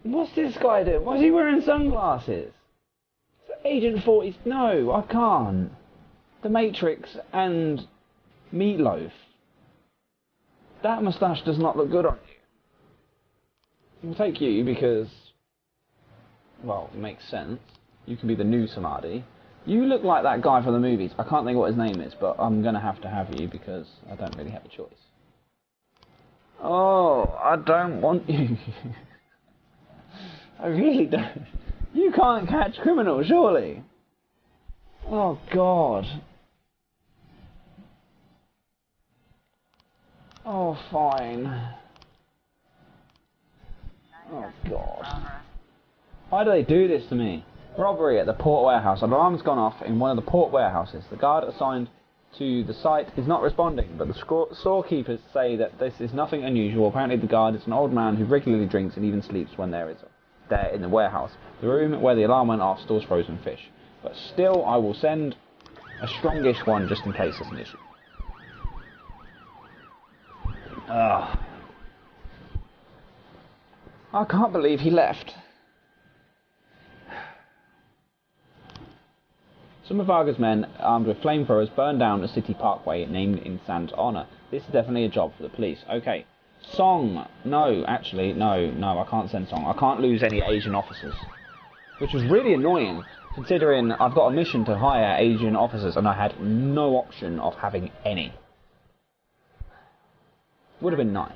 What's this guy doing? Why is he wearing sunglasses? Agent 40. No, I can't. The Matrix and Meatloaf. That moustache does not look good on you. I'll take you because, well, it makes sense. You can be the new Samadhi. You look like that guy from the movies. I can't think what his name is, but I'm going to have you because I don't really have a choice. Oh, I don't want you. I really don't. You can't catch criminals, surely. Oh, God. Oh, fine. Oh, God. Why do they do this to me? Robbery at the port warehouse. An alarm's gone off in one of the port warehouses. The guard assigned to the site is not responding, but the storekeepers say that this is nothing unusual. Apparently the guard is an old man who regularly drinks and even sleeps when there in the warehouse. The room where the alarm went off stores frozen fish. But still, I will send a strongish one just in case it's an issue. Ugh. I can't believe he left. Some of Varga's men, armed with flamethrowers, burned down a city parkway named in Sam's honour. This is definitely a job for the police. Okay. Song. No, actually, no, I can't send Song. I can't lose any Asian officers. Which was really annoying, considering I've got a mission to hire Asian officers and I had no option of having any. Would have been nice.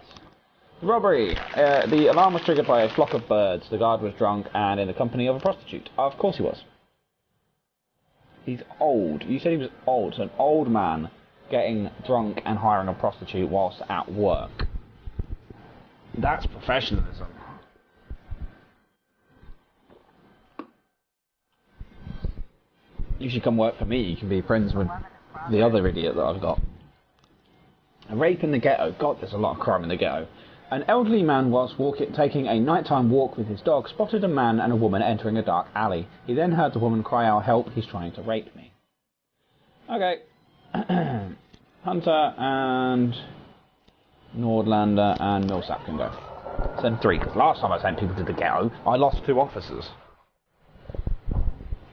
Robbery. The alarm was triggered by a flock of birds. The guard was drunk and in the company of a prostitute. Of course he was. He's old. You said he was old. So an old man getting drunk and hiring a prostitute whilst at work. That's professionalism. You should come work for me. You can be friends with the other idiot that I've got. A rape in the ghetto. God, there's a lot of crime in the ghetto. An elderly man, whilst taking a nighttime walk with his dog, spotted a man and a woman entering a dark alley. He then heard the woman cry out, "Help, he's trying to rape me." Okay. Hunter and Nordlander and Millsap can go. Send 3, because last time I sent people to the ghetto, I lost 2 officers.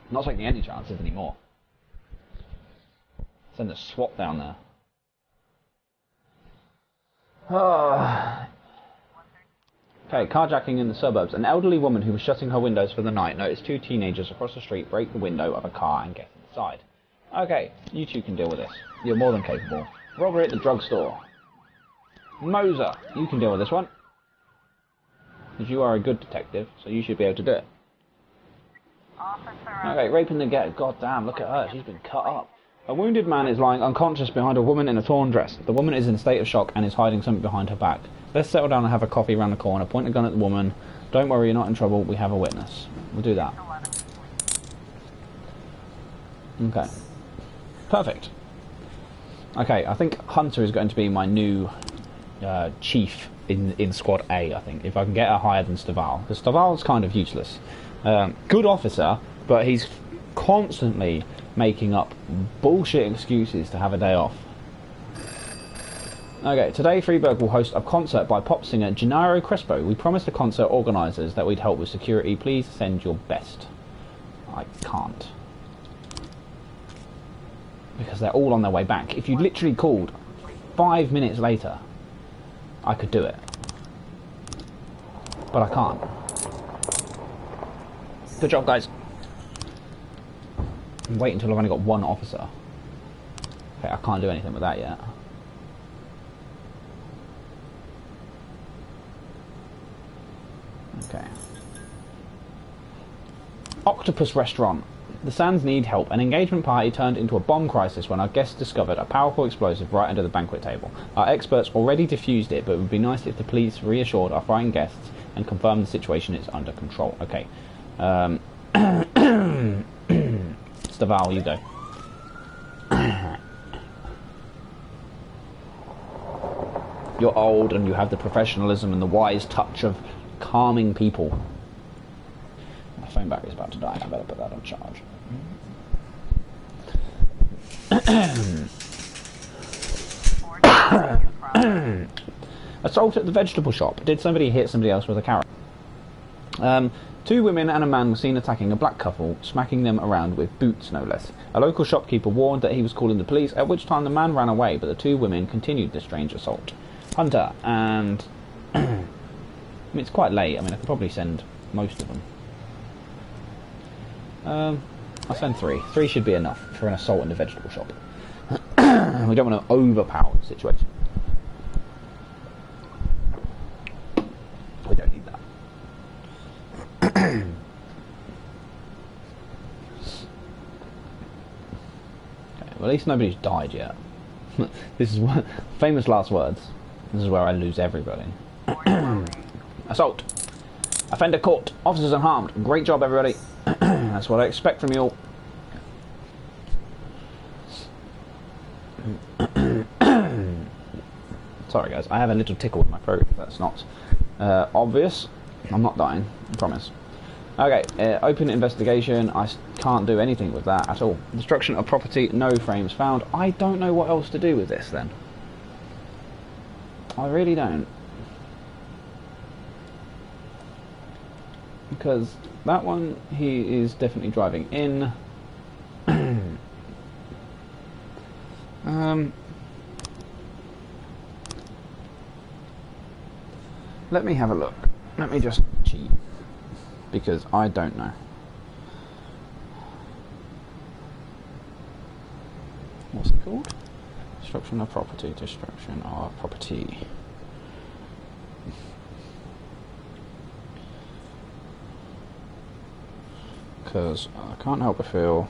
Not taking any chances anymore. Send a SWAT down there. Okay, carjacking in the suburbs. An elderly woman who was shutting her windows for the night noticed 2 teenagers across the street break the window of a car and get inside. Okay, you 2 can deal with this. You're more than capable. Robbery at the drugstore. Moser, you can deal with this one. Because you are a good detective, so you should be able to do it. Okay, rape in the ghetto. God damn, look at her. She's been cut up. A wounded man is lying unconscious behind a woman in a torn dress. The woman is in a state of shock and is hiding something behind her back. Let's settle down and have a coffee around the corner. Point a gun at the woman. Don't worry, you're not in trouble. We have a witness. We'll do that. Okay. Perfect. Okay, I think Hunter is going to be my new chief in Squad A, I think. If I can get her higher than Staval. Because Staval's kind of useless. Good officer, but he's constantly making up bullshit excuses to have a day off. Okay, today Freeburg will host a concert by pop singer Gennaro Crespo. We promised the concert organisers that we'd help with security. Please send your best. I can't. Because they're all on their way back. If you literally called 5 minutes later, I could do it. But I can't. Good job, guys. Wait until I've only got one officer. Okay, I can't do anything with that yet. Okay. Octopus Restaurant. The Sands need help. An engagement party turned into a bomb crisis when our guests discovered a powerful explosive right under the banquet table. Our experts already defused it, but it would be nice if the police reassured our frightened guests and confirmed the situation is under control. Okay. Staval, you go. You're old and you have the professionalism and the wise touch of calming people. My phone battery's about to die. I better put that on charge. Assault at the vegetable shop. Did somebody hit somebody else with a carrot? 2 women and a man were seen attacking a black couple, smacking them around with boots, no less. A local shopkeeper warned that he was calling the police, at which time the man ran away, but the 2 women continued the strange assault. Hunter, and... I mean, it's quite late. I mean, I could probably send most of them. I'll send 3. 3 should be enough for an assault in the vegetable shop. We don't want to overpower the situation. We don't need that. Okay, well, at least nobody's died yet. This is what, famous last words. This is where I lose everybody. Assault. Offender caught. Officers unharmed. Great job, everybody. That's what I expect from you all. Sorry, guys. I have a little tickle in my throat. That's not obvious. I'm not dying. I promise. Okay, open investigation. I can't do anything with that at all. Destruction of property. No frames found. I don't know what else to do with this, then. I really don't. Because that one, he is definitely driving in. Let me have a look. Let me just cheat. Because I don't know. What's it called? Destruction of property. Destruction of property. Because I can't help but feel...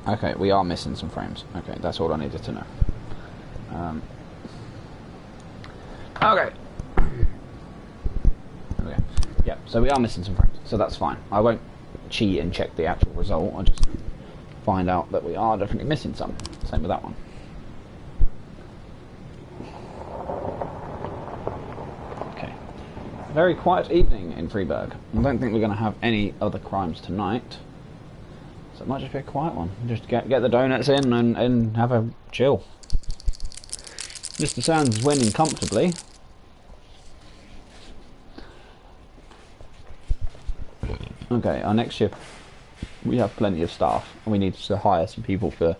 Okay, we are missing some frames. Okay, that's all I needed to know. Okay. Okay. Yeah, so we are missing some frames, so that's fine. I won't cheat and check the actual result. I'll just find out that we are definitely missing some. Same with that one. Okay. Very quiet evening in Freeburg. I don't think we're going to have any other crimes tonight. So it might just be a quiet one. Just get the donuts in and have a chill. Mr. Sands is winning comfortably. Okay, our next shift, we have plenty of staff, and we need to hire some people for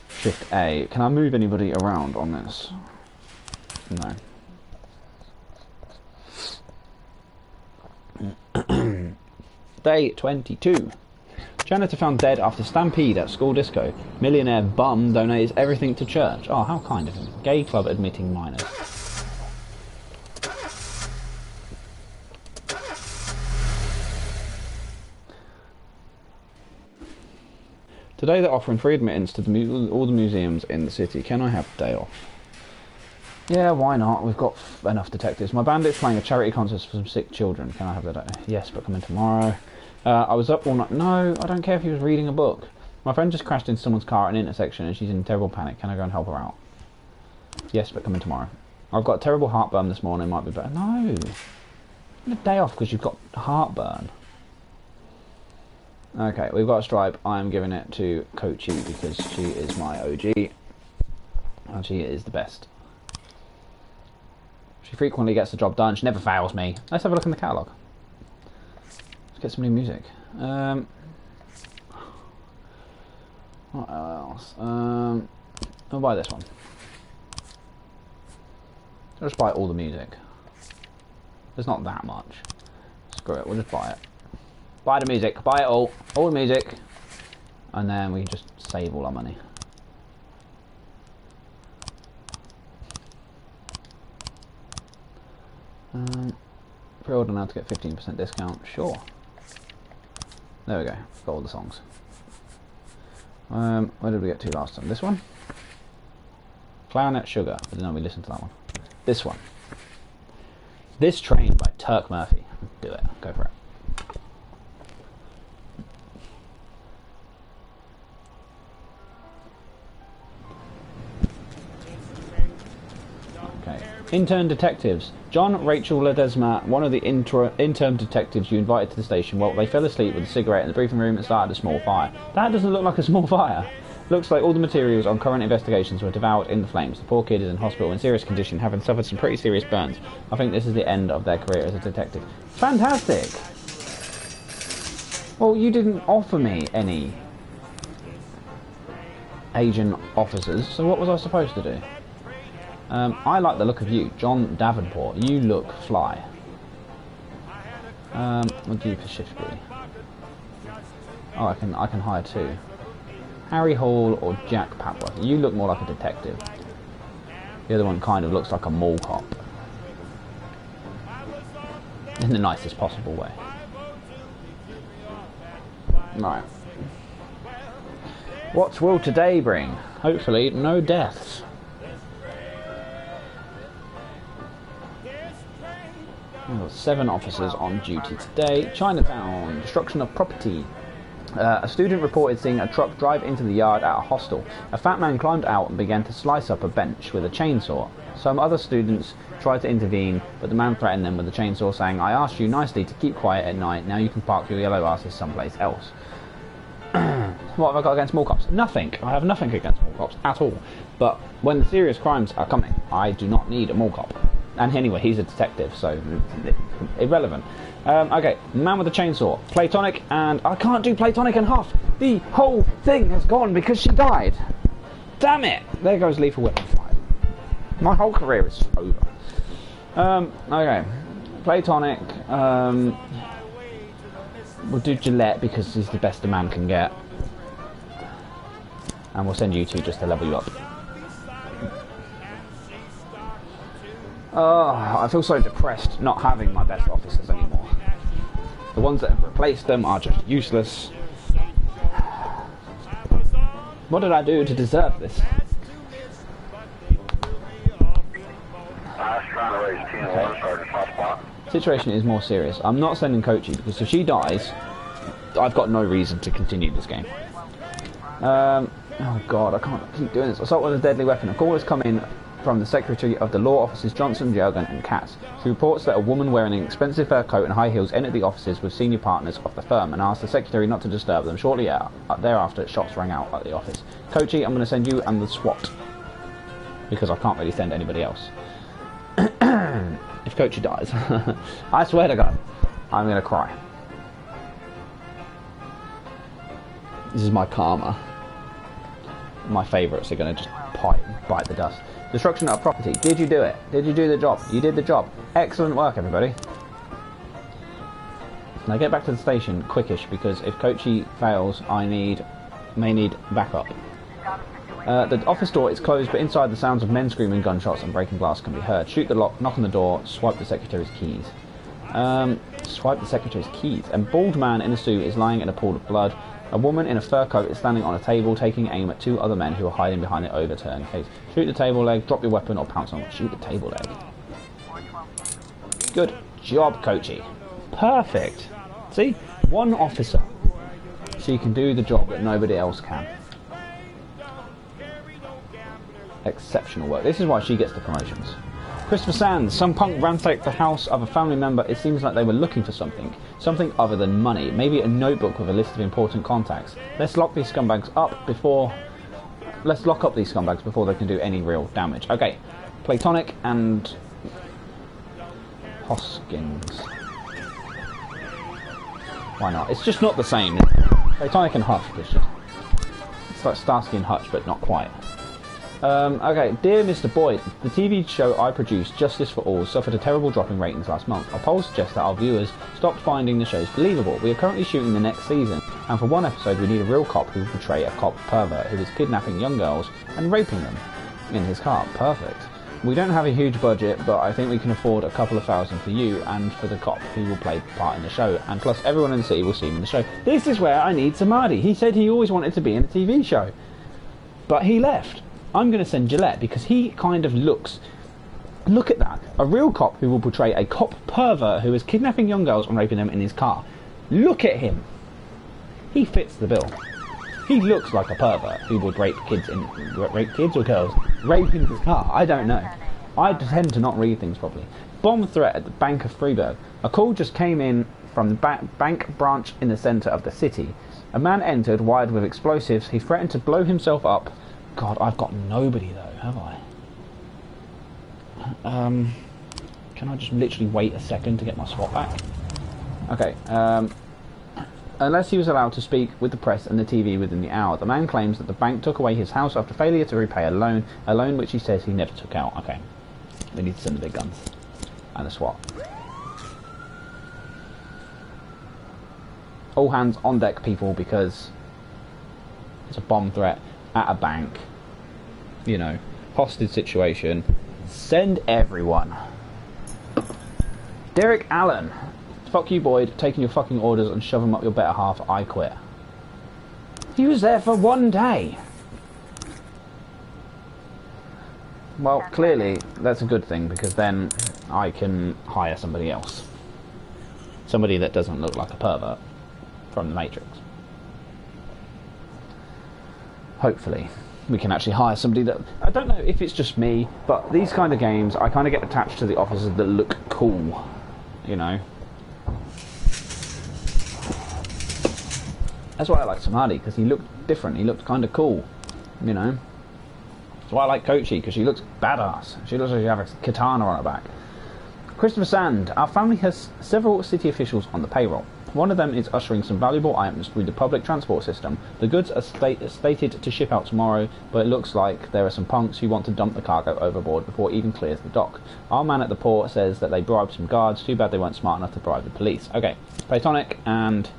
shift A. Can I move anybody around on this? No. Day 22. Janitor found dead after stampede at school disco. Millionaire bum donates everything to church. Oh, how kind of him. Gay club admitting minors. Today they're offering free admittance to all the museums in the city. Can I have a day off? Yeah, why not? We've got enough detectives. My bandit's playing a charity concert for some sick children. Can I have that? Yes, but come in tomorrow. I was up all night. No, I don't care if he was reading a book. My friend just crashed into someone's car at an intersection and she's in terrible panic. Can I go and help her out? Yes, but come in tomorrow. I've got terrible heartburn this morning. Might be better. No. A day off because you've got heartburn. Okay, we've got a stripe. I'm giving it to Kochi because she is my OG. And she is the best. She frequently gets the job done. She never fails me. Let's have a look in the catalogue. Let's get some new music. What else? I'll buy this one. I'll just buy all the music. There's not that much. Screw it, we'll just buy it. Buy the music, buy it all the music. And then we can just save all our money. Pre-order now to get 15% discount. Sure. There we go. Got all the songs. Where did we get to last time? This one? Clarinet Sugar. I didn't know we listened to that one. This one. This Train by Turk Murphy. Do it. Go for it. Okay. Intern detectives. John, Rachel, Ledesma, one of the intern detectives you invited to the station. Well, they fell asleep with a cigarette in the briefing room and started a small fire. That doesn't look like a small fire. Looks like all the materials on current investigations were devoured in the flames. The poor kid is in hospital in serious condition, having suffered some pretty serious burns. I think this is the end of their career as a detective. Fantastic! Well, you didn't offer me any Asian officers, so what was I supposed to do? I like the look of you, John Davenport. You look fly. We'll do for shift B. Oh, I can hire two. Harry Hall or Jack Papworth. You look more like a detective. The other one kind of looks like a mall cop. In the nicest possible way. Right. What will today bring? Hopefully, no deaths. We've got 7 officers on duty today. Chinatown. Destruction of property. A student reported seeing a truck drive into the yard at a hostel. A fat man climbed out and began to slice up a bench with a chainsaw. Some other students tried to intervene, but the man threatened them with a chainsaw, saying, "I asked you nicely to keep quiet at night. Now you can park your yellow asses someplace else." What have I got against mall cops? Nothing. I have nothing against mall cops at all. But when the serious crimes are coming, I do not need a mall cop. And anyway, he's a detective, so irrelevant. Okay, man with a chainsaw. Platonic, and I can't do Platonic and Huff. The whole thing has gone because she died. Damn it! There goes Lethal Weapon 5. My whole career is over. Okay. Platonic, we'll do Gillette because he's the best a man can get. And we'll send you two just to level you up. Oh, I feel so depressed not having my best officers anymore. The ones that have replaced them are just useless. What did I do to deserve this? Situation is more serious. I'm not sending Kochi because if she dies, I've got no reason to continue this game. Oh god, I can't keep doing this. Assault with a deadly weapon. A call has come in from the Secretary of the Law Offices Johnson, Jelgan and Katz. She reports that a woman wearing an expensive fur coat and high heels entered the offices with senior partners of the firm and asked the Secretary not to disturb them. Shortly thereafter, shots rang out at the office. Kochi, I'm going to send you and the SWAT because I can't really send anybody else. If Kochi dies, I swear to God, I'm going to cry. This is my karma. My favourites are going to just bite the dust. Destruction of property. Did you do it? Did you do the job? You did the job. Excellent work, everybody. Now get back to the station quickish because if Kochi fails, I may need backup. The office door is closed, but inside the sounds of men screaming, gunshots and breaking glass can be heard. Shoot the lock, knock on the door, swipe the secretary's keys. to swipe the secretary's keys. A bald man in a suit is lying in a pool of blood. A woman in a fur coat is standing on a table, taking aim at 2 other men who are hiding behind the overturned case. Shoot the table leg, drop your weapon, or pounce on it. Shoot the table leg. Good job, Coachy. Perfect. See? One officer. She can do the job that nobody else can. Exceptional work. This is why she gets the promotions. Christopher Sands. Some punk ransacked the house of a family member. It seems like they were looking for something. Something other than money. Maybe a notebook with a list of important contacts. Let's lock these scumbags up before... Let's lock up these scumbags before they can do any real damage. Okay. Platonic and... Hoskins. Why not? It's just not the same. Platonic and Hush. It's like Starsky and Hutch, but not quite. Okay, dear Mr. Boyd, the TV show I produced, Justice for All, suffered a terrible drop in ratings last month. Our polls suggest that our viewers stopped finding the shows believable. We are currently shooting the next season, and for one episode we need a real cop who will portray a cop pervert who is kidnapping young girls and raping them in his car. Perfect. We don't have a huge budget, but I think we can afford a couple of thousand for you and for the cop who will play part in the show, and plus everyone in the city will see him in the show. This is where I need Samadhi. He said he always wanted to be in a TV show, but he left. I'm going to send Gillette because he kind of looks... Look at that. A real cop who will portray a cop pervert who is kidnapping young girls and raping them in his car. Look at him. He fits the bill. He looks like a pervert who would rape kids or girls. Rape in his car. I don't know. I tend to not read things properly. Bomb threat at the Bank of Freeburg. A call just came in from the bank branch in the centre of the city. A man entered, wired with explosives. He threatened to blow himself up. God, I've got nobody though, have I? Can I just literally wait a second to get my SWAT back? Okay, unless he was allowed to speak with the press and the TV within the hour. The man claims that the bank took away his house after failure to repay a loan which he says he never took out. Okay, we need to send the big guns and the SWAT. All hands on deck, people, because it's a bomb threat at a bank. You know, hostage situation. Send everyone. Derek Allen. Fuck you, Boyd. Taking your fucking orders and shove them up your better half. I quit. He was there for 1 day. Well, clearly that's a good thing because then I can hire somebody else. Somebody that doesn't look like a pervert from the Matrix. Hopefully we can actually hire somebody that... I don't know if it's just me, but these kind of games, I kind of get attached to the officers that look cool, you know. That's why I like Samadhi, because he looked different, he looked kind of cool, you know. That's why I like Kochi, because she looks badass. She looks like she has a katana on her back. Christopher Sand. Our family has several city officials on the payroll. One of them is ushering some valuable items through the public transport system. The goods are stated to ship out tomorrow, but it looks like there are some punks who want to dump the cargo overboard before it even clears the dock. Our man at the port says that they bribed some guards. Too bad they weren't smart enough to bribe the police. Okay, Platonic and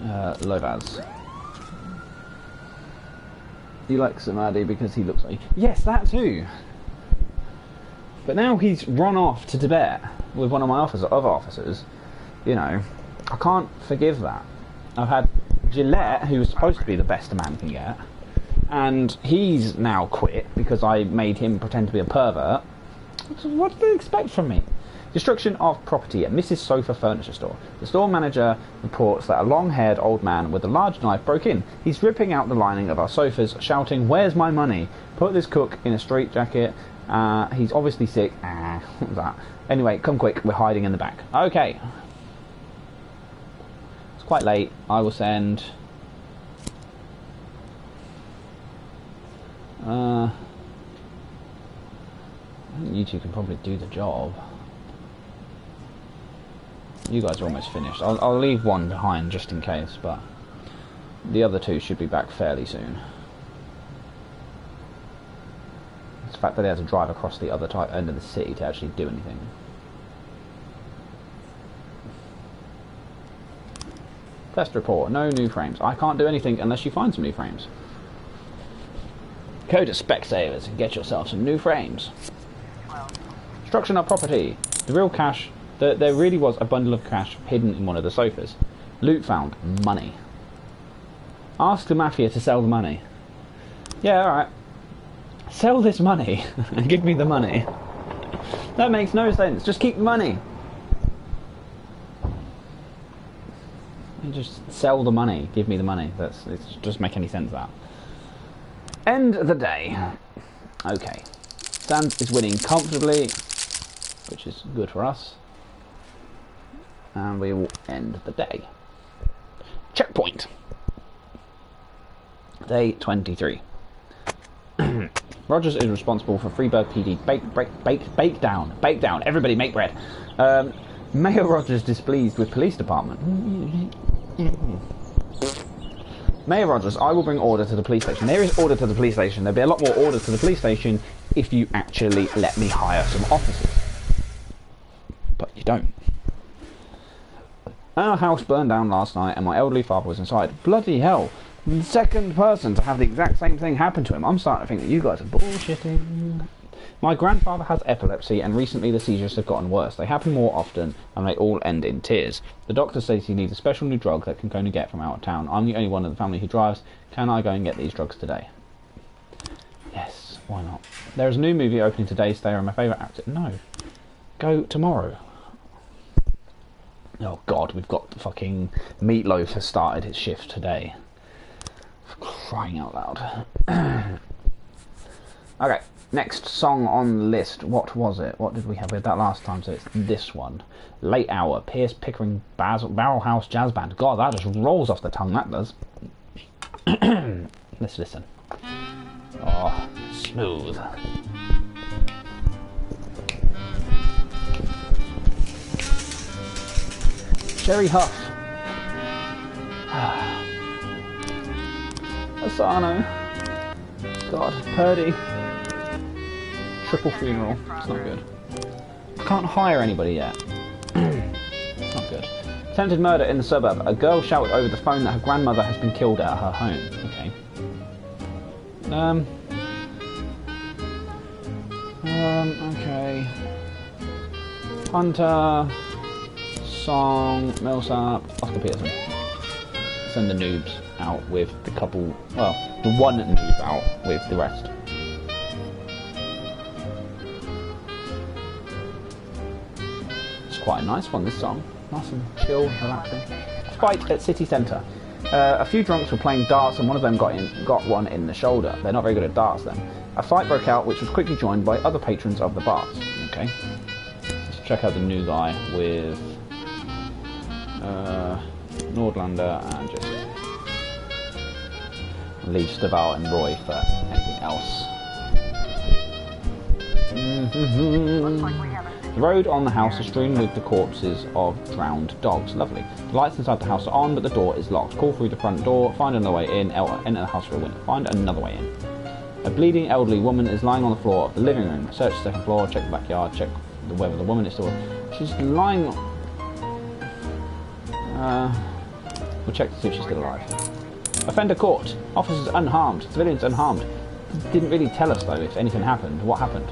Lovaz. You like Samadhi because he looks like... Yes, that too! But now he's run off to Tibet with one of my other officers. You know, I can't forgive that. I've had Gillette, who was supposed to be the best a man can get, and he's now quit because I made him pretend to be a pervert. What do they expect from me? Destruction of property at Mrs. Sofa Furniture Store. The store manager reports that a long-haired old man with a large knife broke in. He's ripping out the lining of our sofas, shouting, "Where's my money? Put this cook in a straitjacket. He's obviously sick." What was that? Anyway, come quick, we're hiding in the back. Okay. It's quite late. I will send... I think you two can probably do the job. You guys are almost finished. I'll leave one behind just in case, but the other two should be back fairly soon. It's the fact that they had to drive across the other end of the city to actually do anything. Test report. No new frames. I can't do anything unless you find some new frames. Go to Specsavers and get yourself some new frames. Destruction of property. The real cash There really was a bundle of cash hidden in one of the sofas. Loot found. Money. Ask the mafia to sell the money. Yeah, alright. Sell this money and give me the money. That makes no sense. Just keep the money. You just sell the money. Give me the money. It doesn't make any sense, that. End of the day. Okay. Sand is winning comfortably, which is good for us. And we will end the day. Checkpoint. Day 23. Rogers is responsible for Freeburg PD bake down. Everybody make bread. Mayor Rogers displeased with police department. Mayor Rogers, I will bring order to the police station. There is order to the police station. There'll be a lot more order to the police station if you actually let me hire some officers. But you don't. Our house burned down last night and my elderly father was inside. Bloody hell. The second person to have the exact same thing happen to him. I'm starting to think that you guys are bullshitting. My grandfather has epilepsy and recently the seizures have gotten worse. They happen more often and they all end in tears. The doctor says he needs a special new drug that can go and get from out of town. I'm the only one in the family who drives. Can I go and get these drugs today? Yes, why not? There is a new movie opening today. They are my favourite actor. No. Go tomorrow. Oh god, we've got fucking Meatloaf has started his shift today. For crying out loud. Okay, next song on the list. What was it? What did we have? We had that last time, so it's this one. Late Hour, Pierce Pickering Barrel House Jazz Band. God, that just rolls off the tongue, that does. Let's listen. Oh, smooth. Sherry Huff. Asano. God, Purdy. Triple funeral. It's not good. I can't hire anybody yet. It's not good. Attempted murder in the suburb. A girl shouted over the phone that her grandmother has been killed at her home. Okay. Okay. Hunter. Song, Millsap, Oscar Peterson. Send the noobs out with the couple, well, the one noob out with the rest. It's quite a nice one, this song. Nice and chill, relaxing. Fight at City Centre. A few drunks were playing darts and one of them got one in the shoulder. They're not very good at darts then. A fight broke out which was quickly joined by other patrons of the bars. Okay. Let's check out the new guy with Nordlander and just leave Staval and Roy for anything else. The road on the house is strewn with the corpses of drowned dogs. Lovely. The lights inside the house are on, but the door is locked. Call through the front door, find another way in, enter the house for a win. Find another way in. A bleeding elderly woman is lying on the floor of the living room. Search the second floor, check the backyard, check whether the woman is still... She's lying... we'll check to see if she's still alive. Offender caught. Officers unharmed. Civilians unharmed. Didn't really tell us though if anything happened. What happened?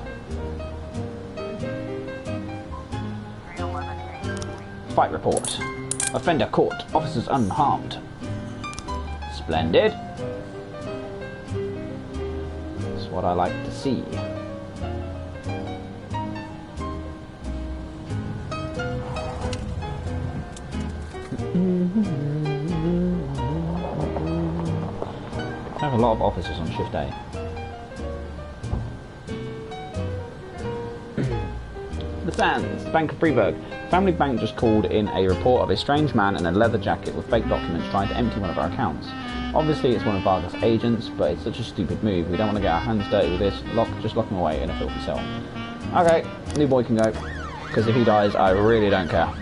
Fight report. Offender caught. Officers unharmed. Splendid. That's what I like to see. I have a lot of officers on shift A. The Sands, Bank of Freeburg. Family Bank just called in a report of a strange man in a leather jacket with fake documents trying to empty one of our accounts. Obviously it's one of Vargas' agents, but it's such a stupid move. We don't want to get our hands dirty with this. Just lock him away in a filthy cell. Okay, new boy can go. Because if he dies, I really don't care.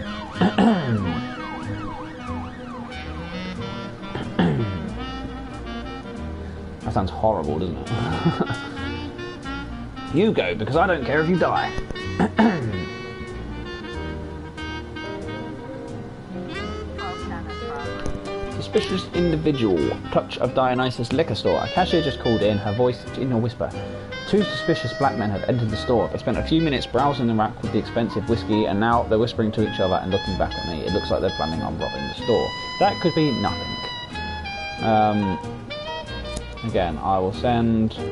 That sounds horrible, doesn't it? You go, because I don't care if you die. Suspicious individual. Touch of Dionysus liquor store. A cashier just called in, her voice in a whisper. Two suspicious black men have entered the store. They spent a few minutes browsing the rack with the expensive whiskey, and now they're whispering to each other and looking back at me. It looks like they're planning on robbing the store. That could be nothing. Again, I will send you,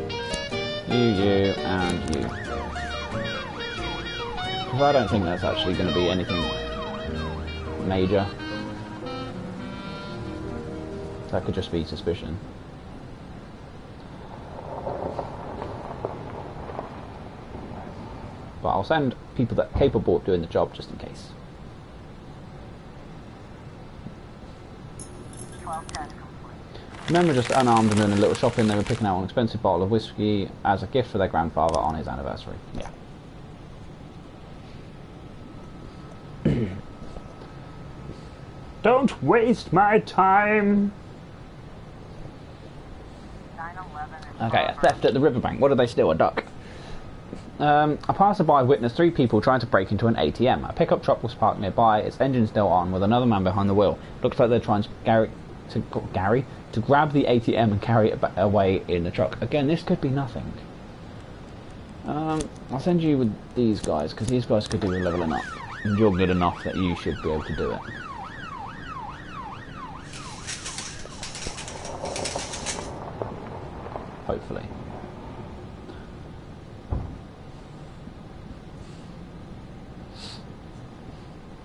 and you. Because I don't think that's actually going to be anything major. That could just be suspicion. But I'll send people that are capable of doing the job just in case. 1210 complete. The men were just unarmed and doing a little shopping. They were picking out an expensive bottle of whiskey as a gift for their grandfather on his anniversary. Yeah. Don't waste my time. 911. Okay, a theft at the riverbank. What did they steal? A duck. A passerby witnessed three people trying to break into an ATM. A pickup truck was parked nearby, its engine still on, with another man behind the wheel. Looks like they're trying to grab the ATM and carry it away in the truck. Again, this could be nothing. I'll send you with these guys, because these guys could do the leveling up. And you're good enough that you should be able to do it. Hopefully.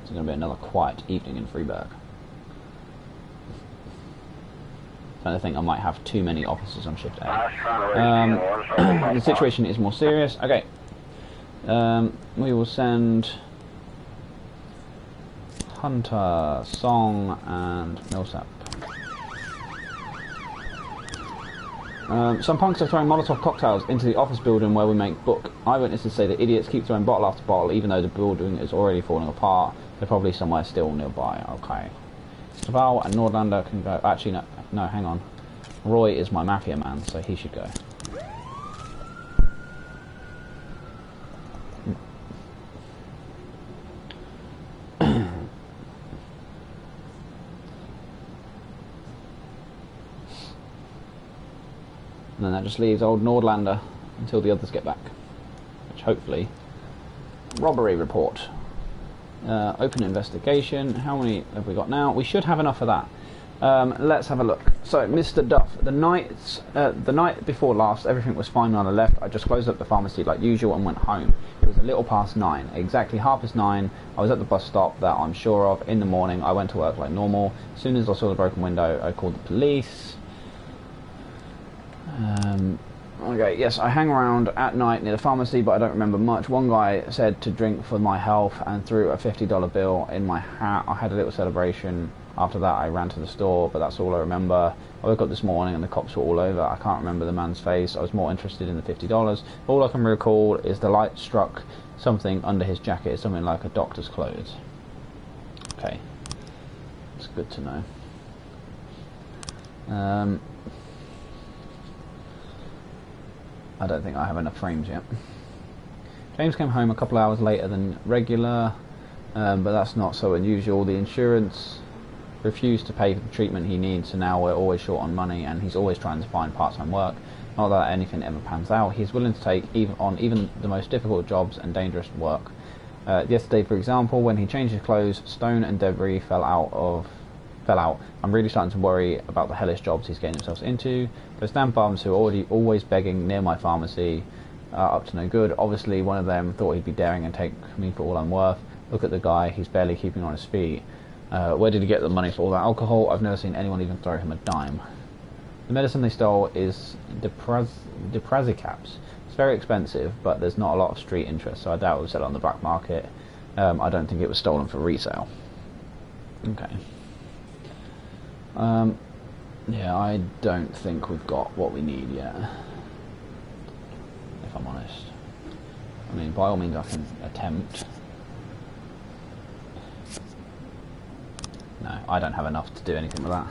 It's going to be another quiet evening in Freeburg. I think I might have too many officers on shift A. The situation is more serious. Okay. We will send Hunter, Song, and Millsap. Some punks are throwing Molotov cocktails into the office building where we make book. Eyewitnesses say the idiots keep throwing bottle after bottle, even though the building is already falling apart. They're probably somewhere still nearby. Okay. Staval and Nordlander can go. Actually, no, hang on. Roy is my mafia man, so he should go. And then that just leaves old Nordlander until the others get back. Which hopefully... Robbery report. Open investigation. How many have we got now? We should have enough of that. Let's have a look. So, Mr. Duff, the night before last, everything was fine when I left. I just closed up the pharmacy like usual and went home. It was a little past 9, exactly 9:30. I was at the bus stop that I'm sure of. In the morning, I went to work like normal. As soon as I saw the broken window, I called the police. Okay, yes, I hang around at night near the pharmacy, but I don't remember much. One guy said to drink for my health and threw a $50 bill in my hat. I had a little celebration. After that, I ran to the store, but that's all I remember. I woke up this morning and the cops were all over. I can't remember the man's face. I was more interested in the $50. All I can recall is the light struck something under his jacket, something like a doctor's clothes. Okay, it's good to know. I don't think I have enough frames yet. James came home a couple of hours later than regular, but that's not so unusual. The insurance refused to pay for the treatment he needs, so now we're always short on money, and he's always trying to find part-time work. Not that anything ever pans out. He's willing to take even the most difficult jobs and dangerous work. Yesterday, for example, when he changed his clothes, stone and debris fell out. I'm really starting to worry about the hellish jobs he's getting himself into. Those damn bums who are always begging near my pharmacy are up to no good. Obviously, one of them thought he'd be daring and take me for all I'm worth. Look at the guy, he's barely keeping on his feet. Where did he get the money for all that alcohol? I've never seen anyone even throw him a dime. The medicine they stole is Deprazicaps. It's very expensive, but there's not a lot of street interest, so I doubt it was sell on the black market. I don't think it was stolen for resale. Okay. Yeah, I don't think we've got what we need yet, if I'm honest. I mean, by all means I can attempt. No, I don't have enough to do anything with that.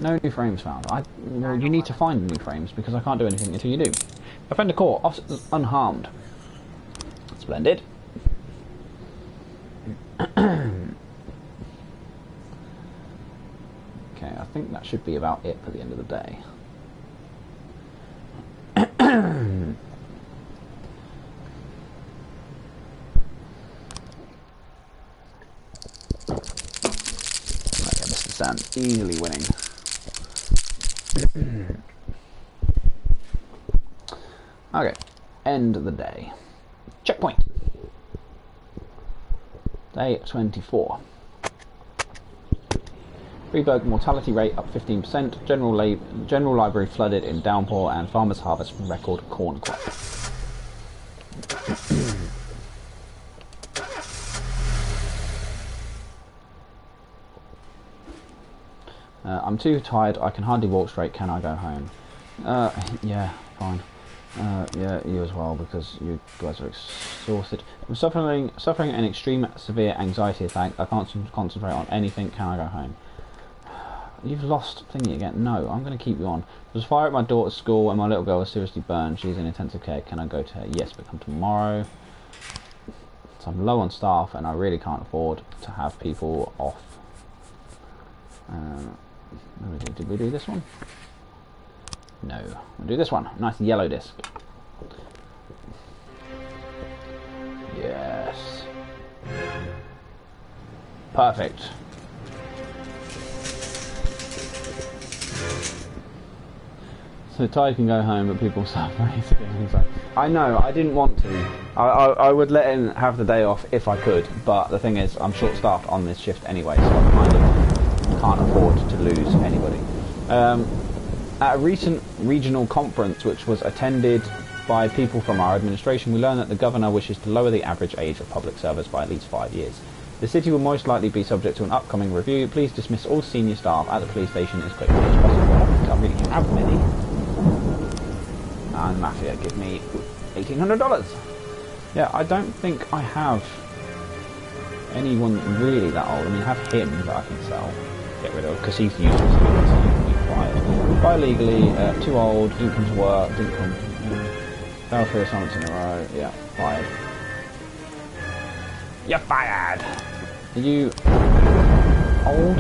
No new frames found. Well, you need to find new frames, because I can't do anything until you do. Offender caught, officers unharmed. Splendid. Okay, I think that should be about it for the end of the day. man. Easily winning. Okay. End of the day. Checkpoint. Day 24. Freeburg mortality rate up 15%. General library flooded in downpour, and farmers harvest record corn crop. I'm too tired. I can hardly walk straight. Can I go home? Yeah, fine. Yeah, you as well, because you guys are exhausted. I'm suffering an extreme severe anxiety attack. I can't concentrate on anything. Can I go home? You've lost thingy again. No, I'm going to keep you on. There's a fire at my daughter's school and my little girl is seriously burned. She's in intensive care. Can I go to her? Yes, but come tomorrow. So I'm low on staff and I really can't afford to have people off. Did we do this one? No. We'll do this one. Nice yellow disc. Yes. Perfect. So Ty can go home, but people suffer. I know, I didn't want to. I would let him have the day off if I could, but the thing is, I'm short-staffed on this shift anyway, so I kind of can't afford to lose anybody. At a recent regional conference, which was attended by people from our administration, we learned that the governor wishes to lower the average age of public servers by at least 5 years. The city will most likely be subject to an upcoming review. Please dismiss all senior staff at the police station as quickly as possible. I don't think I really have many. And Mafia, give me $1,800. Yeah, I don't think I have anyone really that old. I mean, I have him that I can sell, get rid of, because he's useless, so he can be fired. Buy legally, too old, didn't come to work, didn't come to... Fail 3 assignments in a row, yeah, fired. You're fired! Are you old?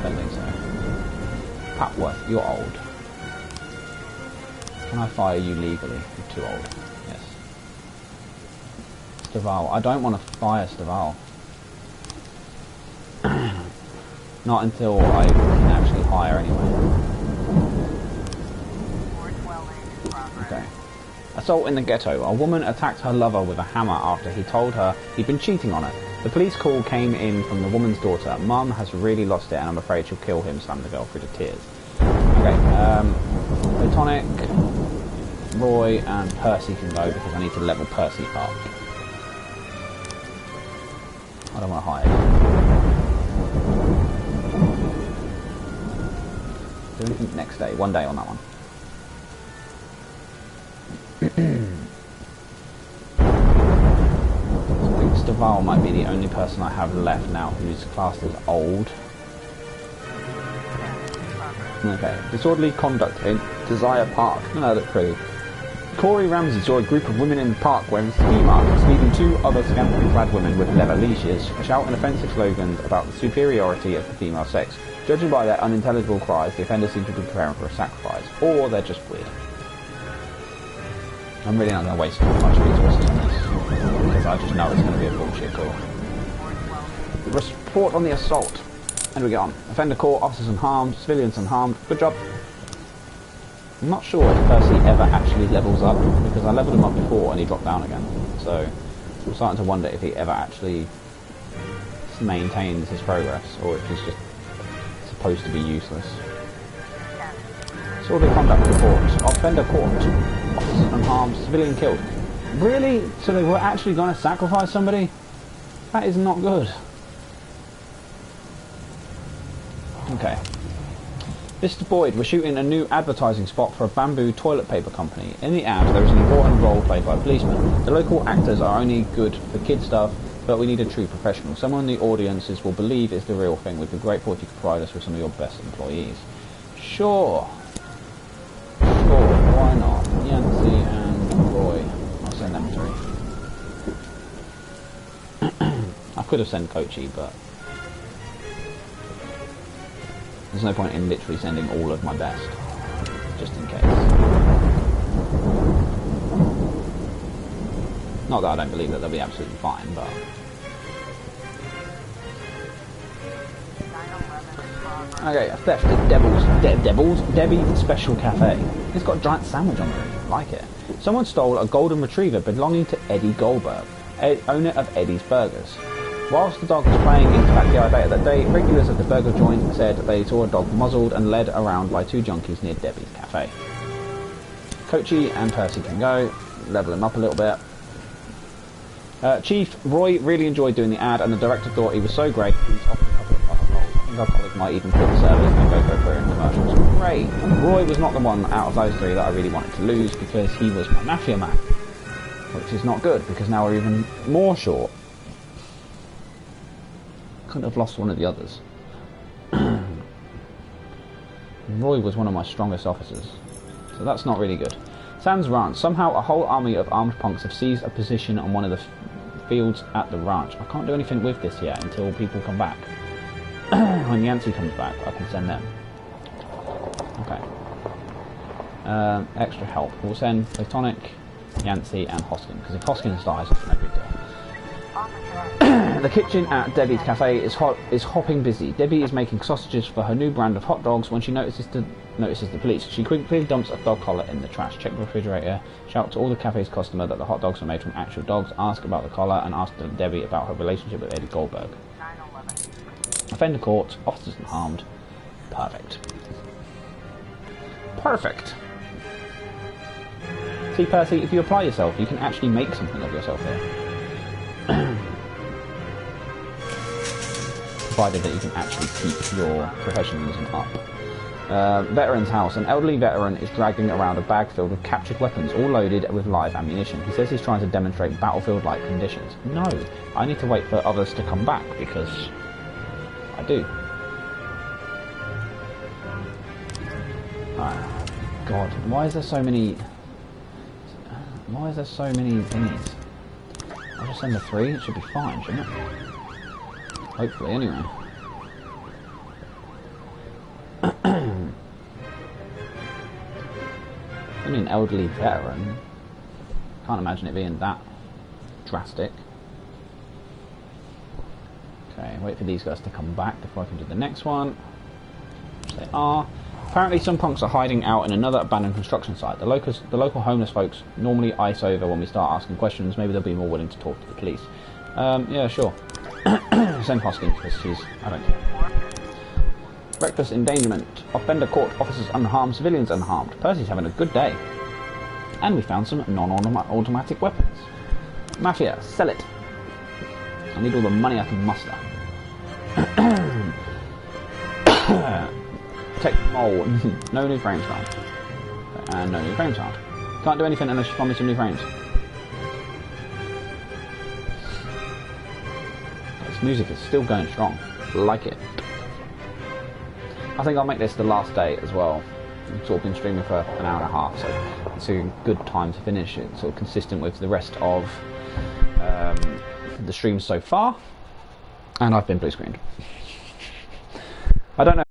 Don't think so. Papworth, you're old. Can I fire you legally? You're too old. Yes. Staval. I don't want to fire Staval. Not until I can actually hire anyway. Okay. Assault in the ghetto. A woman attacked her lover with a hammer after he told her he'd been cheating on her. The police call came in from the woman's daughter. Mum has really lost it and I'm afraid she'll kill him, slammed the girl through to tears. Okay, Platonic, Roy and Percy can go because I need to level Percy up. I don't want to hide. Do anything next day, one day on that one. I think Staval might be the only person I have left now who's classed as old. Okay, disorderly conduct in Desire Park. No, that's pretty. Corey Ramsey saw a group of women in the park wearing ski masks, leaving 2 other scantily clad women with leather leashes shouting offensive slogans about the superiority of the female sex. Judging by their unintelligible cries, the offenders seem to be preparing for a sacrifice, or they're just weird. I'm really not going to waste much resources on this, because I just know it's going to be a bullshit call. Report on the assault. And we go on. Offender caught, officers unharmed, civilians unharmed. Good job. I'm not sure if Percy ever actually levels up, because I leveled him up before and he dropped down again. So I'm starting to wonder if he ever actually maintains his progress, or if he's just supposed to be useless. Disorderly conduct report. Offender caught, officers unharmed, civilian killed. Really? So they were actually going to sacrifice somebody? That is not good. Okay. Mr. Boyd, we're shooting a new advertising spot for a bamboo toilet paper company. In the ad, there is an important role played by a policeman. The local actors are only good for kid stuff, but we need a true professional. Someone the audiences will believe is the real thing. We'd be grateful if you could provide us with some of your best employees. Sure. Sure, why not? Yancy and Roy. I'll send them 3. I could have sent Kochi, but there's no point in literally sending all of my best, just in case. Not that I don't believe that they'll be absolutely fine, but... Okay, a theft at Debbie's Special Cafe. It's got a giant sandwich on the roof. Like it. Someone stole a golden retriever belonging to Eddie Goldberg, owner of Eddie's Burgers. Whilst the dog was playing in the backyard later that day, regulars at the burger joint said they saw a dog muzzled and led around by two junkies near Debbie's Cafe. Coachy and Percy can go. Level him up a little bit. Chief Roy really enjoyed doing the ad, and the director thought he was so great he's offered a couple of other roles. I think our colleague might even quit the service and go for a career in commercials. Great. And Roy was not the one out of those three that I really wanted to lose because he was my mafia man. Which is not good because now we're even more short. Couldn't have lost one of the others. Roy was one of my strongest officers. So that's not really good. Sands Ranch. Somehow a whole army of armed punks have seized a position on one of the fields at the ranch. I can't do anything with this yet until people come back. When Yancey comes back, I can send them. Okay. Extra help. We'll send Platonic, Yancey and Hoskins, because if Hoskins dies, it's no big deal. The kitchen at Debbie's Cafe is hopping busy. Debbie is making sausages for her new brand of hot dogs when she notices the police. She quickly dumps a dog collar in the trash. Check the refrigerator. Shout to all the cafe's customers that the hot dogs are made from actual dogs. Ask about the collar and ask Debbie about her relationship with Eddie Goldberg. 9/11. Offender caught. Officers unharmed. Perfect. Perfect. See, Percy, if you apply yourself, you can actually make something of yourself here. Provided that you can actually keep your professionalism up. Veteran's house. An elderly veteran is dragging around a bag filled with captured weapons, all loaded with live ammunition. He says he's trying to demonstrate battlefield-like conditions. No, I need to wait for others to come back, because I do. God, why is there so many thingies? I'll just send the 3, it should be fine, shouldn't it? Hopefully, anyway. Only an elderly veteran. Can't imagine it being that drastic. Okay, wait for these guys to come back before I can do the next one. Which they are. Apparently some punks are hiding out in another abandoned construction site. The local homeless folks normally ice over when we start asking questions. Maybe they'll be more willing to talk to the police. Yeah, sure. Send Hoskins, because I don't care. Reckless endangerment. Offender caught, officers unharmed, civilians unharmed. Percy's having a good day. And we found some non-automatic weapons. Mafia, sell it. I need all the money I can muster. Tech mole. No new frames found. And no new frames found. Can't do anything unless you find me some new frames. This music is still going strong. Like it. I think I'll make this the last day as well. I've sort of been streaming for an hour and a half, so it's a good time to finish it. Sort of consistent with the rest of the streams so far. And I've been blue screened. I don't know.